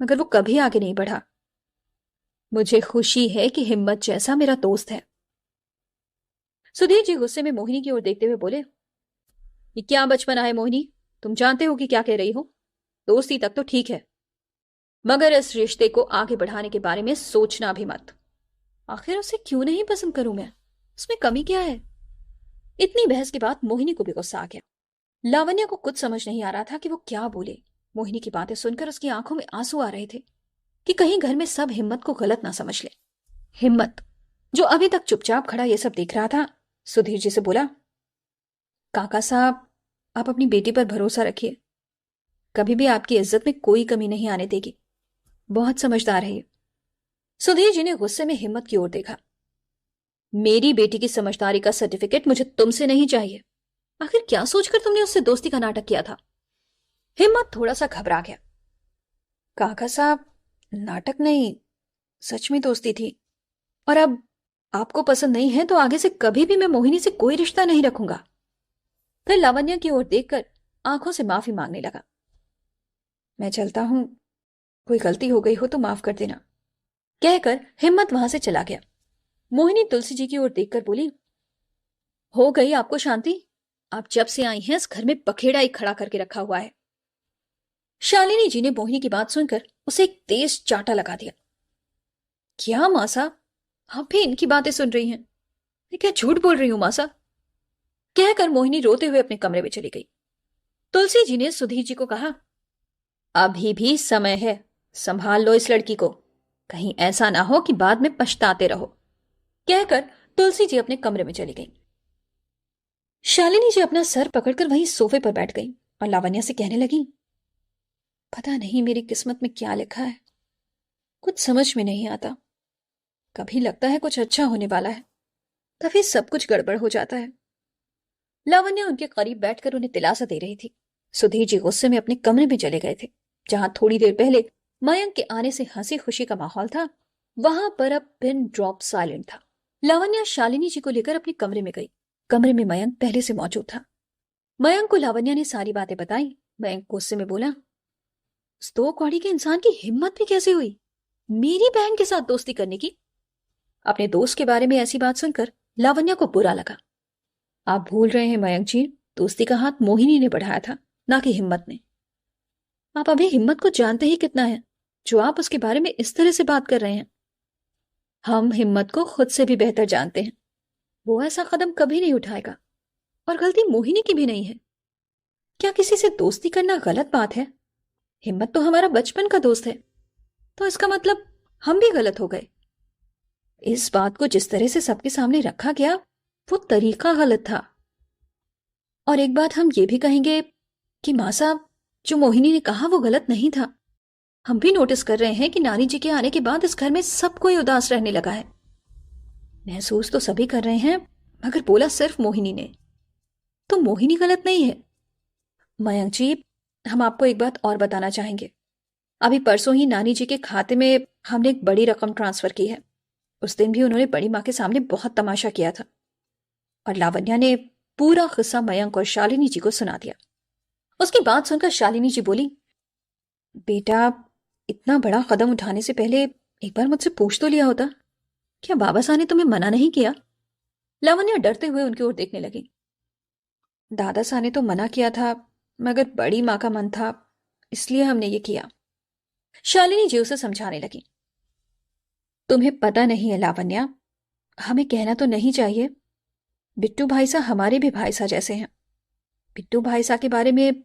मगर वो कभी आगे नहीं बढ़ा। मुझे खुशी है कि हिम्मत जैसा मेरा दोस्त है। सुधीर जी गुस्से में मोहिनी की ओर देखते हुए बोले, ये क्या बचपना है मोहिनी, तुम जानते हो कि क्या कह रही हो। दोस्ती तक तो ठीक है, मगर इस रिश्ते को आगे बढ़ाने के बारे में सोचना भी मत। आखिर उसे क्यों नहीं पसंद करूं मैं, उसमें कमी क्या है? इतनी बहस के बाद मोहिनी को भी गुस्सा आ गया। लावण्या को कुछ समझ नहीं आ रहा था कि वो क्या बोले। मोहिनी की बातें सुनकर उसकी आंखों में आंसू आ रहे थे कि कहीं घर में सब हिम्मत को गलत ना समझ ले। हिम्मत, जो अभी तक चुपचाप खड़ा ये सब देख रहा था, सुधीर जी से बोला, काका साहब आप अपनी बेटी पर भरोसा रखिए, कभी भी आपकी इज्जत में कोई कमी नहीं आने देगी। बहुत समझदार है ये। सुधीर जी ने गुस्से में हिम्मत की ओर देखा। मेरी बेटी की समझदारी का सर्टिफिकेट मुझे तुमसे नहीं चाहिए। आखिर क्या सोचकर तुमने उससे दोस्ती का नाटक किया था? हिम्मत थोड़ा सा घबरा गया। काका साहब नाटक नहीं, सच में दोस्ती थी, और अब आपको पसंद नहीं है तो आगे से कभी भी मैं मोहिनी से कोई रिश्ता नहीं रखूंगा। फिर लावण्या की ओर देखकर आंखों से माफी मांगने लगा। मैं चलता हूं, कोई गलती हो गई हो तो माफ कर देना, कहकर हिम्मत वहां से चला गया। मोहिनी तुलसी जी की ओर देखकर बोली, हो गई आपको शांति? आप जब से आई हैं इस घर में बखेड़ा ही खड़ा करके रखा हुआ है। शालिनी जी ने मोहिनी की बात सुनकर उसे एक तेज चांटा लगा दिया। क्या मासा, आप भी इनकी बातें सुन रही हैं? मैं क्या झूठ बोल रही हूं मासा? कहकर मोहिनी रोते हुए अपने कमरे में चली गई। तुलसी जी ने सुधीर जी को कहा, अभी भी समय है, संभाल लो इस लड़की को, कहीं ऐसा ना हो कि बाद में पछताते रहो। कहकर तुलसी जी अपने कमरे में चली गई। शालिनी जी अपना सर पकड़कर वहीं सोफे पर बैठ गई और लावण्या से कहने लगी, पता नहीं मेरी किस्मत में क्या लिखा है, कुछ समझ में नहीं आता। कभी लगता है कुछ अच्छा होने वाला है, तभी सब कुछ गड़बड़ हो जाता है। लावण्या उनके करीब बैठकर उन्हें दिलासा दे रही थी। सुधीर जी गुस्से में अपने कमरे में चले गए थे। जहां थोड़ी देर पहले मयंक के आने से हंसी खुशी का माहौल था, वहां पर अब पिन ड्रॉप साइलेंट था। लावण्या शालिनी जी को लेकर अपने कमरे में गई। कमरे में मयंक पहले से मौजूद था। मयंक को लावण्या ने सारी बातें बताई। मयंक गुस्से में बोला, उस दो कौड़ी के इंसान की हिम्मत भी कैसे हुई मेरी बहन के साथ दोस्ती करने की? अपने दोस्त के बारे में ऐसी बात सुनकर लावण्या को बुरा लगा। आप भूल रहे हैं मयंक जी, दोस्ती का हाथ मोहिनी ने बढ़ाया था, ना कि हिम्मत ने। आप अभी हिम्मत को जानते ही कितना है, जो आप उसके बारे में इस तरह से बात कर रहे हैं। हम हिम्मत को खुद से भी बेहतर जानते हैं। वो ऐसा कदम कभी नहीं उठाएगा, और गलती मोहिनी की भी नहीं है। क्या किसी से दोस्ती करना गलत बात है? हिम्मत तो हमारा बचपन का दोस्त है, तो इसका मतलब हम भी गलत हो गए? इस बात को जिस तरह से सबके सामने रखा गया, वो तरीका गलत था। और एक बात हम ये भी कहेंगे कि माँ साहब, जो मोहिनी ने कहा वो गलत नहीं था। हम भी नोटिस कर रहे हैं कि नानी जी के आने के बाद इस घर में सब कोई उदास रहने लगा है। महसूस तो सभी कर रहे हैं, मगर बोला सिर्फ मोहिनी ने। तो मोहिनी गलत नहीं है। मयंक जी, हम आपको एक बात और बताना चाहेंगे। अभी परसों ही नानी जी के खाते में हमने एक बड़ी रकम ट्रांसफर की है। उस दिन भी उन्होंने बड़ी माँ के सामने बहुत तमाशा किया था। और लावण्या ने पूरा किस्सा मयंक और शालिनी जी को सुना दिया। उसकी बात सुनकर शालिनी जी बोली, बेटा, इतना बड़ा कदम उठाने से पहले एक बार मुझसे पूछ तो लिया होता। क्या बाबा साहब ने तुम्हें मना नहीं किया? लावण्या डरते हुए उनकी ओर देखने लगी। दादा साहब ने तो मना किया था, मगर बड़ी माँ का मन था, इसलिए हमने ये किया। शालिनी जी उसे समझाने लगी। तुम्हें पता नहीं है लावण्या, हमें कहना तो नहीं चाहिए, बिट्टू भाई सा हमारे भी भाई सा जैसे हैं। बिट्टू भाई सा के बारे में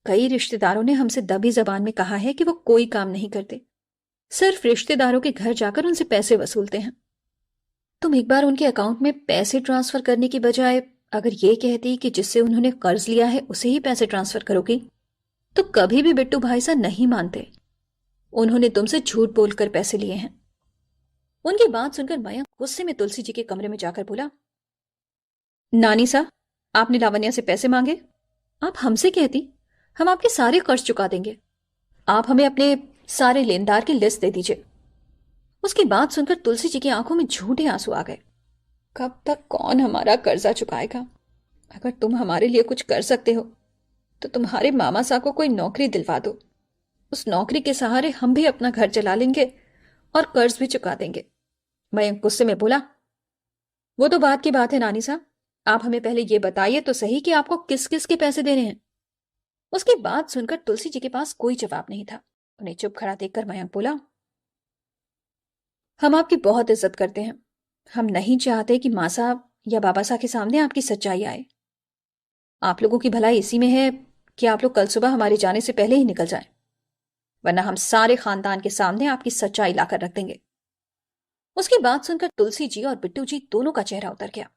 कई रिश्तेदारों ने हमसे दबी जबान में कहा है कि वो कोई काम नहीं करते, सिर्फ रिश्तेदारों के घर जाकर उनसे पैसे वसूलते हैं। तुम एक बार उनके अकाउंट में पैसे ट्रांसफर करने की बजाय अगर ये कहती कि जिससे उन्होंने कर्ज लिया है उसे ही पैसे ट्रांसफर करोगी, तो कभी भी बिट्टू भाई सा नहीं मानते। उन्होंने तुमसे झूठ बोलकर पैसे लिए हैं। उनकी बात सुनकर मयंक गुस्से में तुलसी जी के कमरे में जाकर बोला, नानी सा, आपने लावण्या से पैसे मांगे? आप हमसे कहती, हम आपके सारे कर्ज चुका देंगे। आप हमें अपने सारे लेनदार की लिस्ट दे दीजिए। उसकी बात सुनकर तुलसी जी की आंखों में झूठे आंसू आ गए। कब तक कौन हमारा कर्जा चुकाएगा? अगर तुम हमारे लिए कुछ कर सकते हो तो तुम्हारे मामा साहब को कोई नौकरी दिलवा दो। उस नौकरी के सहारे हम भी अपना घर चला लेंगे और कर्ज भी चुका देंगे। मयंक गुस्से में बोला, वो तो बात की बात है नानी साहब, आप हमें पहले ये बताइए तो सही कि आपको किस किस के पैसे देने हैं। उसकी बात सुनकर तुलसी जी के पास कोई जवाब नहीं था। उन्हें चुप खड़ा देखकर मयंक बोला, हम आपकी बहुत इज्जत करते हैं। हम नहीं चाहते कि माँ साहब या बाबा साहब के सामने आपकी सच्चाई आए। आप लोगों की भलाई इसी में है कि आप लोग कल सुबह हमारे जाने से पहले ही निकल जाएं, वरना हम सारे खानदान के सामने आपकी सच्चाई लाकर रख देंगे। उसकी बात सुनकर तुलसी जी और बिट्टू जी दोनों का चेहरा उतर गया।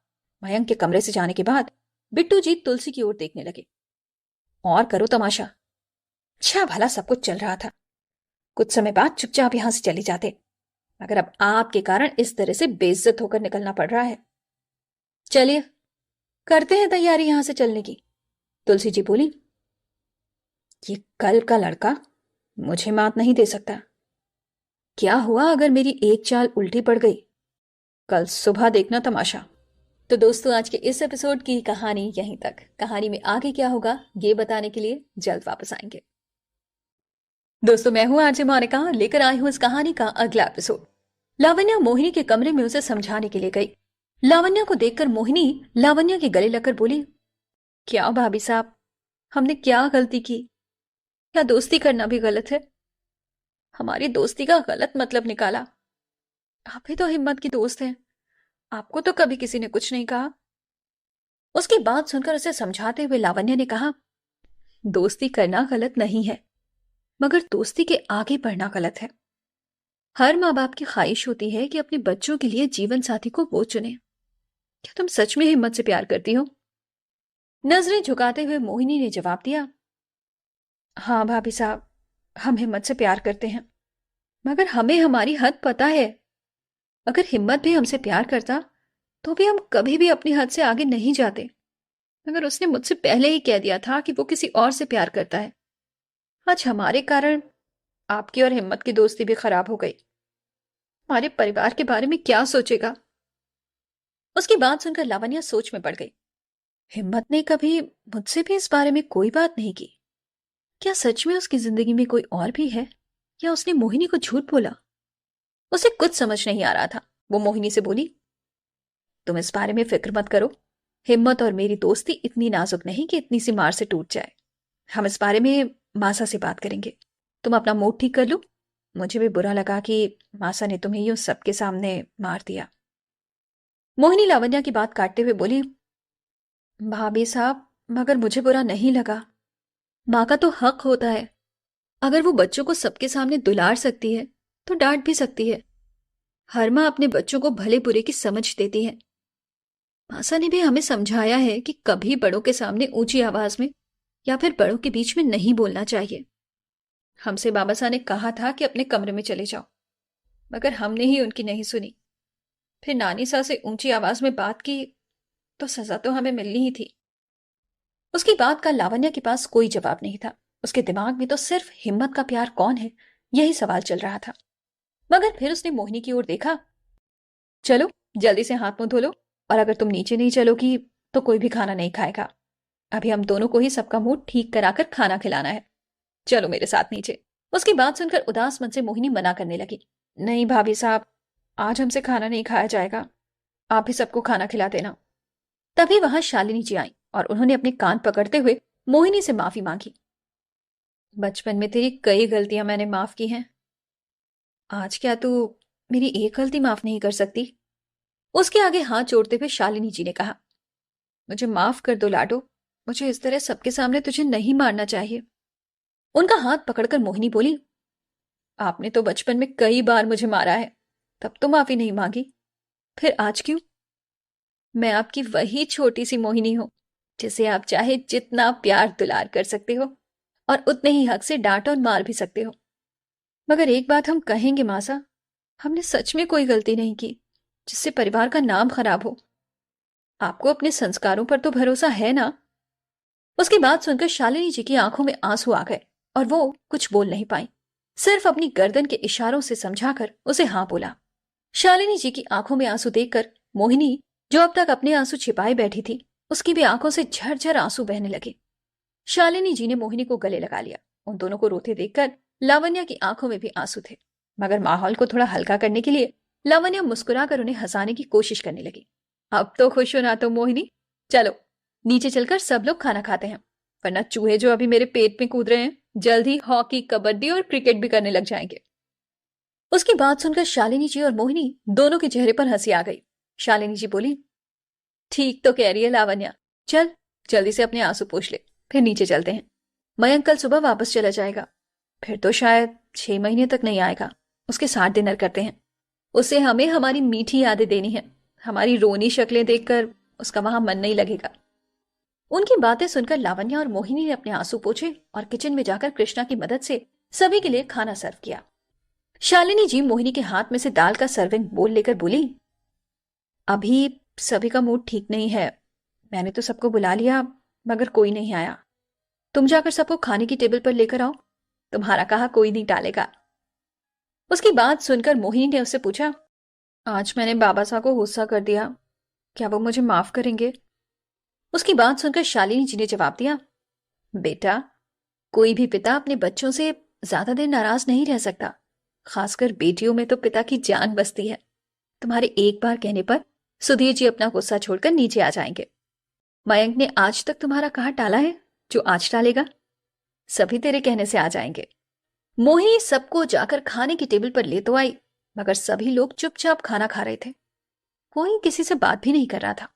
मयंक के कमरे से जाने के बाद बिट्टू जी तुलसी की ओर देखने लगे। और करो तमाशा, अच्छा भला सब कुछ चल रहा था, कुछ समय बाद चुपचाप यहां से चले जाते, मगर अब आपके कारण इस तरह से बेइज्जत होकर निकलना पड़ रहा है। चलिए करते हैं तैयारी यहां से चलने की। तुलसी जी बोली, ये कल का लड़का मुझे मात नहीं दे सकता। क्या हुआ अगर मेरी एक चाल उल्टी पड़ गई? कल सुबह देखना तमाशा। तो दोस्तों, आज के इस एपिसोड की कहानी यहीं तक। कहानी में आगे क्या होगा ये बताने के लिए जल्द वापस आएंगे। दोस्तों, मैं हूं आरजे मोनिका, लेकर आई हूं इस कहानी का अगला एपिसोड। लावण्या मोहिनी के कमरे में उसे समझाने के लिए गई। लावण्या को देखकर मोहिनी लावण्या के गले लगकर बोली, क्या भाभी साहब, हमने क्या गलती की? क्या दोस्ती करना भी गलत है? हमारी दोस्ती का गलत मतलब निकाला। आप ही तो हिम्मत की दोस्त हैं, आपको तो कभी किसी ने कुछ नहीं कहा। उसकी बात सुनकर उसे समझाते हुए लावण्य ने कहा, दोस्ती करना गलत नहीं है, मगर दोस्ती के आगे बढ़ना गलत है। हर माँ बाप की ख्वाहिश होती है कि अपने बच्चों के लिए जीवन साथी को वो चुने। क्या तुम सच में हिम्मत से प्यार करती हो? नजरें झुकाते हुए मोहिनी ने जवाब दिया, हाँ भाभी साहब, हम हिम्मत से प्यार करते हैं, मगर हमें हमारी हद पता है। अगर हिम्मत भी हमसे प्यार करता तो भी हम कभी भी अपनी हद से आगे नहीं जाते। मगर उसने मुझसे पहले ही कह दिया था कि वो किसी और से प्यार करता है। आज हमारे कारण आपकी और हिम्मत की दोस्ती भी खराब हो गई। हमारे परिवार के बारे में क्या सोचेगा? उसकी बात सुनकर लावण्या सोच में पड़ गई। हिम्मत ने कभी मुझसे भी इस बारे में कोई बात नहीं की। क्या सच में उसकी जिंदगी में कोई और भी है, या उसने मोहिनी को झूठ बोला? उसे कुछ समझ नहीं आ रहा था। वो मोहिनी से बोली, तुम इस बारे में फिक्र मत करो। हिम्मत और मेरी दोस्ती इतनी नाजुक नहीं कि इतनी सी मार से टूट जाए। हम इस बारे में मासा से बात करेंगे। तुम अपना मूड ठीक कर लो। मुझे भी बुरा लगा कि मासा ने तुम्हें यूं सबके सामने मार दिया। मोहिनी लावण्या की बात काटते हुए बोली, भाभी साहब, मगर मुझे बुरा नहीं लगा। माँ का तो हक होता है। अगर वो बच्चों को सबके सामने दुलार सकती है तो डांट भी सकती है। हर माँ अपने बच्चों को भले बुरे की समझ देती है। मासा ने भी हमें समझाया है कि कभी बड़ों के सामने ऊंची आवाज में या फिर बड़ों के बीच में नहीं बोलना चाहिए। हमसे बाबा साहब ने कहा था कि अपने कमरे में चले जाओ, मगर हमने ही उनकी नहीं सुनी। फिर नानी साहब से ऊंची आवाज में बात की तो सजा तो हमें मिलनी ही थी। उसकी बात का लावण्य के पास कोई जवाब नहीं था। उसके दिमाग में तो सिर्फ हिम्मत का प्यार कौन है, यही सवाल चल रहा था। मगर फिर उसने मोहिनी की ओर देखा। चलो जल्दी से हाथ मुंह धो लो, और अगर तुम नीचे नहीं चलोगी तो कोई भी खाना नहीं खाएगा। अभी हम दोनों को ही सबका मूड ठीक कराकर खाना खिलाना है। चलो मेरे साथ नीचे। उसकी बात सुनकर उदास मन से मोहिनी मना करने लगी, नहीं भाभी साहब, आज हमसे खाना नहीं खाया जाएगा। आप ही सबको खाना खिला देना। तभी वहां शालिनी जी आई और उन्होंने अपने कान पकड़ते हुए मोहिनी से माफी मांगी। बचपन में तेरी कई गलतियां मैंने माफ की हैं। आज क्या तू मेरी एक गलती माफ नहीं कर सकती? उसके आगे हाथ जोड़ते हुए शालिनी जी ने कहा, मुझे माफ कर दो लाडो। मुझे इस तरह सबके सामने तुझे नहीं मारना चाहिए। उनका हाथ पकड़कर मोहिनी बोली, आपने तो बचपन में कई बार मुझे मारा है, तब तो माफी नहीं मांगी, फिर आज क्यों? मैं आपकी वही छोटी सी मोहिनी हूं जिसे आप चाहे जितना प्यार दुलार कर सकते हो और उतने ही हक से डांट और मार भी सकते हो। मगर एक बात हम कहेंगे मासा, हमने सच में कोई गलती नहीं की जिससे परिवार का नाम खराब हो। आपको अपने संस्कारों पर तो भरोसा है ना? उसकी बात सुनकर शालिनी जी की आंखों में आंसू आ गए और वो कुछ बोल नहीं पाई, सिर्फ अपनी गर्दन के इशारों से समझाकर उसे हाँ बोला। शालिनी जी की आंखों में आंसू देखकर मोहिनी, जो अब तक अपने आंसू छिपाए बैठी थी, उसकी भी आंखों से झरझर आंसू बहने लगे। शालिनी जी ने मोहिनी को गले लगा लिया। उन दोनों को रोते देखकर लावण्या की आंखों में भी आंसू थे, मगर माहौल को थोड़ा हल्का करने के लिए लावण्या मुस्कुराकर उन्हें हंसाने की कोशिश करने लगी। अब तो खुश हो ना तो मोहिनी? चलो नीचे चलकर सब लोग खाना खाते हैं, वरना चूहे जो अभी मेरे पेट में कूद रहे हैं जल्द ही हॉकी, कबड्डी और क्रिकेट भी करने लग जाएंगे। उसकी बात सुनकर शालिनी जी और मोहिनी दोनों के चेहरे पर हंसी आ गई। शालिनी जी बोली, ठीक तो कह रही है लावण्या, चल जल्दी से अपने आंसू पोंछ ले, फिर नीचे चलते हैं। मयंक कल सुबह वापस चला जाएगा, फिर तो शायद 6 महीने तक नहीं आएगा। उसके साथ डिनर करते हैं। उसे हमें हमारी मीठी यादें देनी है। हमारी रोनी शक्लें देखकर उसका वहां मन नहीं लगेगा। उनकी बातें सुनकर लावण्या और मोहिनी ने अपने आंसू पोंछे और किचन में जाकर कृष्णा की मदद से सभी के लिए खाना सर्व किया। शालिनी जी मोहिनी के हाथ में से दाल का सर्विंग बोल लेकर बोली, अभी सभी का मूड ठीक नहीं है। मैंने तो सबको बुला लिया, मगर कोई नहीं आया। तुम जाकर सबको खाने की टेबल पर लेकर आओ, तुम्हारा कहा कोई नहीं टालेगा। उसकी बात सुनकर मोहिनी ने उससे पूछा, आज मैंने बाबा साहब को गुस्सा कर दिया, क्या वो मुझे माफ करेंगे? उसकी बात सुनकर शालिनी जी ने जवाब दिया, बेटा, कोई भी पिता अपने बच्चों से ज्यादा देर नाराज नहीं रह सकता। खासकर बेटियों में तो पिता की जान बसती है। तुम्हारे एक बार कहने पर सुधीर जी अपना गुस्सा छोड़कर नीचे आ जाएंगे। मयंक ने आज तक तुम्हारा कहा टाला है, जो आज टालेगा? सभी तेरे कहने से आ जाएंगे। मोहिनी सबको जाकर खाने की टेबल पर ले तो आई, मगर सभी लोग चुपचाप खाना खा रहे थे। कोई किसी से बात भी नहीं कर रहा था।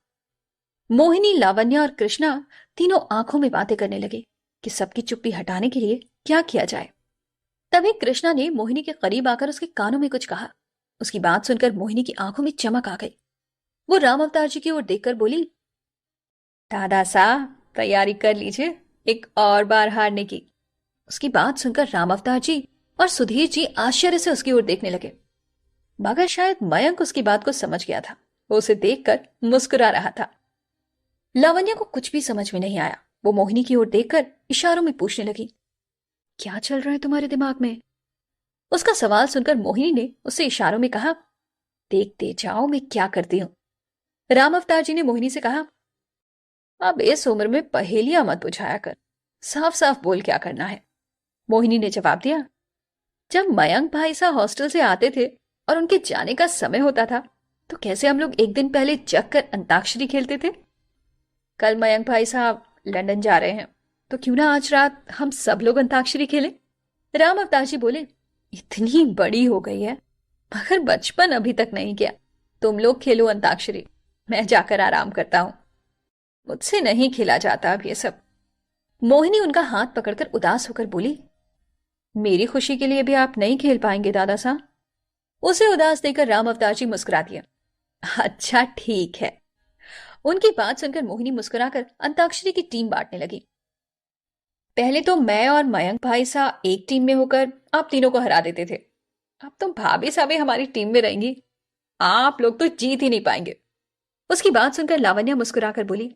मोहिनी, लावण्या और कृष्णा तीनों आंखों में बातें करने लगे कि सबकी चुप्पी हटाने के लिए क्या किया जाए। तभी कृष्णा ने मोहिनी के करीब आकर उसके कानों में कुछ कहा। उसकी बात सुनकर मोहिनी की आंखों में चमक आ गई। वो राम अवतार जी की ओर देखकर बोली, दादा साहब तैयारी कर लीजिए एक और बार हारने की। उसकी बात सुनकर राम अवतार जी और सुधीर जी आश्चर्य से उसकी ओर देखने लगे, मगर शायद मयंक उसकी बात को समझ गया था। वो उसे देखकर मुस्कुरा रहा था। लावण्या को कुछ भी समझ में नहीं आया। वो मोहिनी की ओर देखकर इशारों में पूछने लगी, क्या चल रहा है तुम्हारे दिमाग में? उसका सवाल सुनकर मोहिनी ने उससे इशारों में कहा, देखते जाओ मैं क्या करती हूं। राम अवतार जी ने मोहिनी से कहा, अब इस उम्र में पहेलियां मत बुझाया कर, साफ साफ बोल क्या करना है। मोहिनी ने जवाब दिया, जब मयंक भाई साहब हॉस्टल से आते थे और उनके जाने का समय होता था तो कैसे हम लोग एक दिन पहले जग कर अंताक्षरी खेलते थे। कल मयंक भाई साहब लंदन जा रहे हैं तो क्यों ना आज रात हम सब लोग अंताक्षरी खेलें। राम अवतार जी बोले, इतनी बड़ी हो गई है मगर बचपन अभी तक नहीं किया। तुम लोग खेलो अंताक्षरी, मैं जाकर आराम करता हूं, मुझसे नहीं खेला जाता अब ये सब। मोहिनी उनका हाथ पकड़कर उदास होकर बोली, मेरी खुशी के लिए भी आप नहीं खेल पाएंगे दादा साहब। उसे उदास देखकर राम अवतार जी मुस्कुरा दिया। अच्छा ठीक है। उनकी बात सुनकर मोहिनी मुस्कुराकर अंताक्षरी की टीम बांटने लगी। पहले तो मैं और मयंक भाई साहब एक टीम में होकर आप तीनों को हरा देते थे, अब तो भाभी साहब हमारी टीम में रहेंगी, आप लोग तो जीत ही नहीं पाएंगे। उसकी बात सुनकर लावण्या मुस्कुराकर बोली,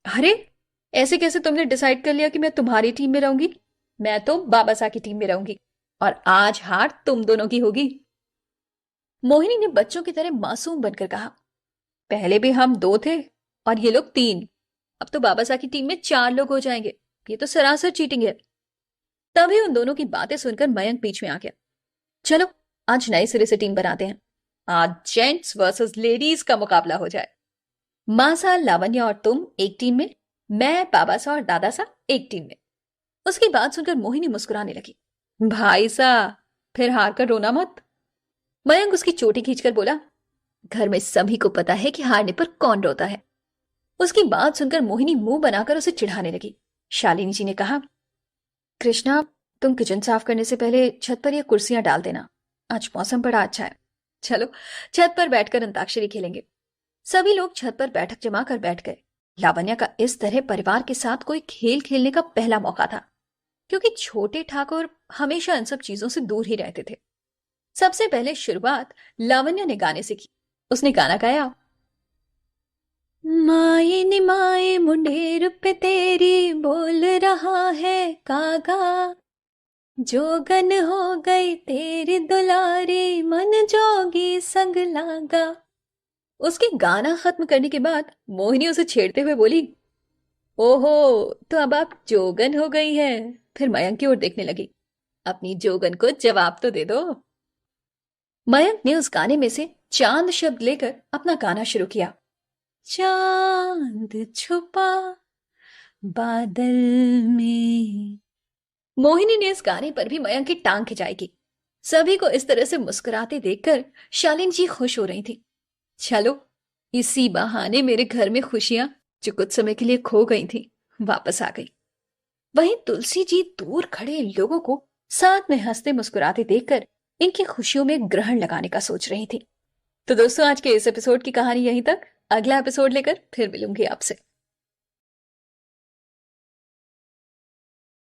अरे ऐसे कैसे तुमने डिसाइड कर लिया कि मैं तुम्हारी टीम में रहूंगी? मैं तो बाबा साहब की टीम में रहूंगी और आज हार तुम दोनों की होगी। मोहिनी ने बच्चों की तरह मासूम बनकर कहा, पहले भी हम 2 थे और ये लोग 3, अब तो बाबा साहब की टीम में 4 लोग हो जाएंगे, ये तो सरासर चीटिंग है। तभी उन दोनों की बातें सुनकर मयंक बीच में आ गया, चलो आज नए सिरे से टीम बनाते हैं, आज जेंट्स वर्सेस लेडीज का मुकाबला हो जाए। मासा, लावण्या और तुम एक टीम में, मैं, बाबा सा और दादा सा एक टीम में। उसकी बात सुनकर मोहिनी मुस्कुराने लगी, भाई सा फिर हार कर रोना मत। मयंक उसकी चोटी खींचकर बोला, घर में सभी को पता है कि हारने पर कौन रोता है। उसकी बात सुनकर मोहिनी मुंह बनाकर उसे चिढ़ाने लगी। शालिनी जी ने कहा, कृष्णा तुम किचन साफ करने से पहले छत पर ये कुर्सियां डाल देना, आज मौसम बड़ा अच्छा है, चलो छत पर बैठकर अंताक्षरी खेलेंगे। सभी लोग छत पर बैठक जमा कर बैठ गए। लावण्या का इस तरह परिवार के साथ कोई खेल खेलने का पहला मौका था, क्योंकि छोटे ठाकुर हमेशा इन सब चीजों से दूर ही रहते थे। सबसे पहले शुरुआत लावण्या ने गाने से की। उसने गाना गाया, माए निमाए मुंडेर पे तेरी बोल रहा है कागा, जोगन हो गई तेरी दुलारी मन जोगी संग लागा। उसके गाना खत्म करने के बाद मोहिनी उसे छेड़ते हुए बोली, ओहो तो अब आप जोगन हो गई है। फिर मयंक की ओर देखने लगी, अपनी जोगन को जवाब तो दे दो। मयंक ने उस गाने में से चांद शब्द लेकर अपना गाना शुरू किया, चांद छुपा बादल में। मोहिनी ने इस गाने पर भी मयंक की टांग खिंचाई की। सभी को इस तरह से मुस्कुराते देखकर शालीन जी खुश हो रही थी। चलो इसी बहाने मेरे घर में खुशियां जो कुछ समय के लिए खो गई थी वापस आ गई। वहीं तुलसी जी दूर खड़े इन लोगों को साथ में हंसते मुस्कुराते देखकर इनकी खुशियों में ग्रहण लगाने का सोच रही थी। तो दोस्तों आज के इस एपिसोड की कहानी यहीं तक। अगला एपिसोड लेकर फिर मिलूंगी आपसे।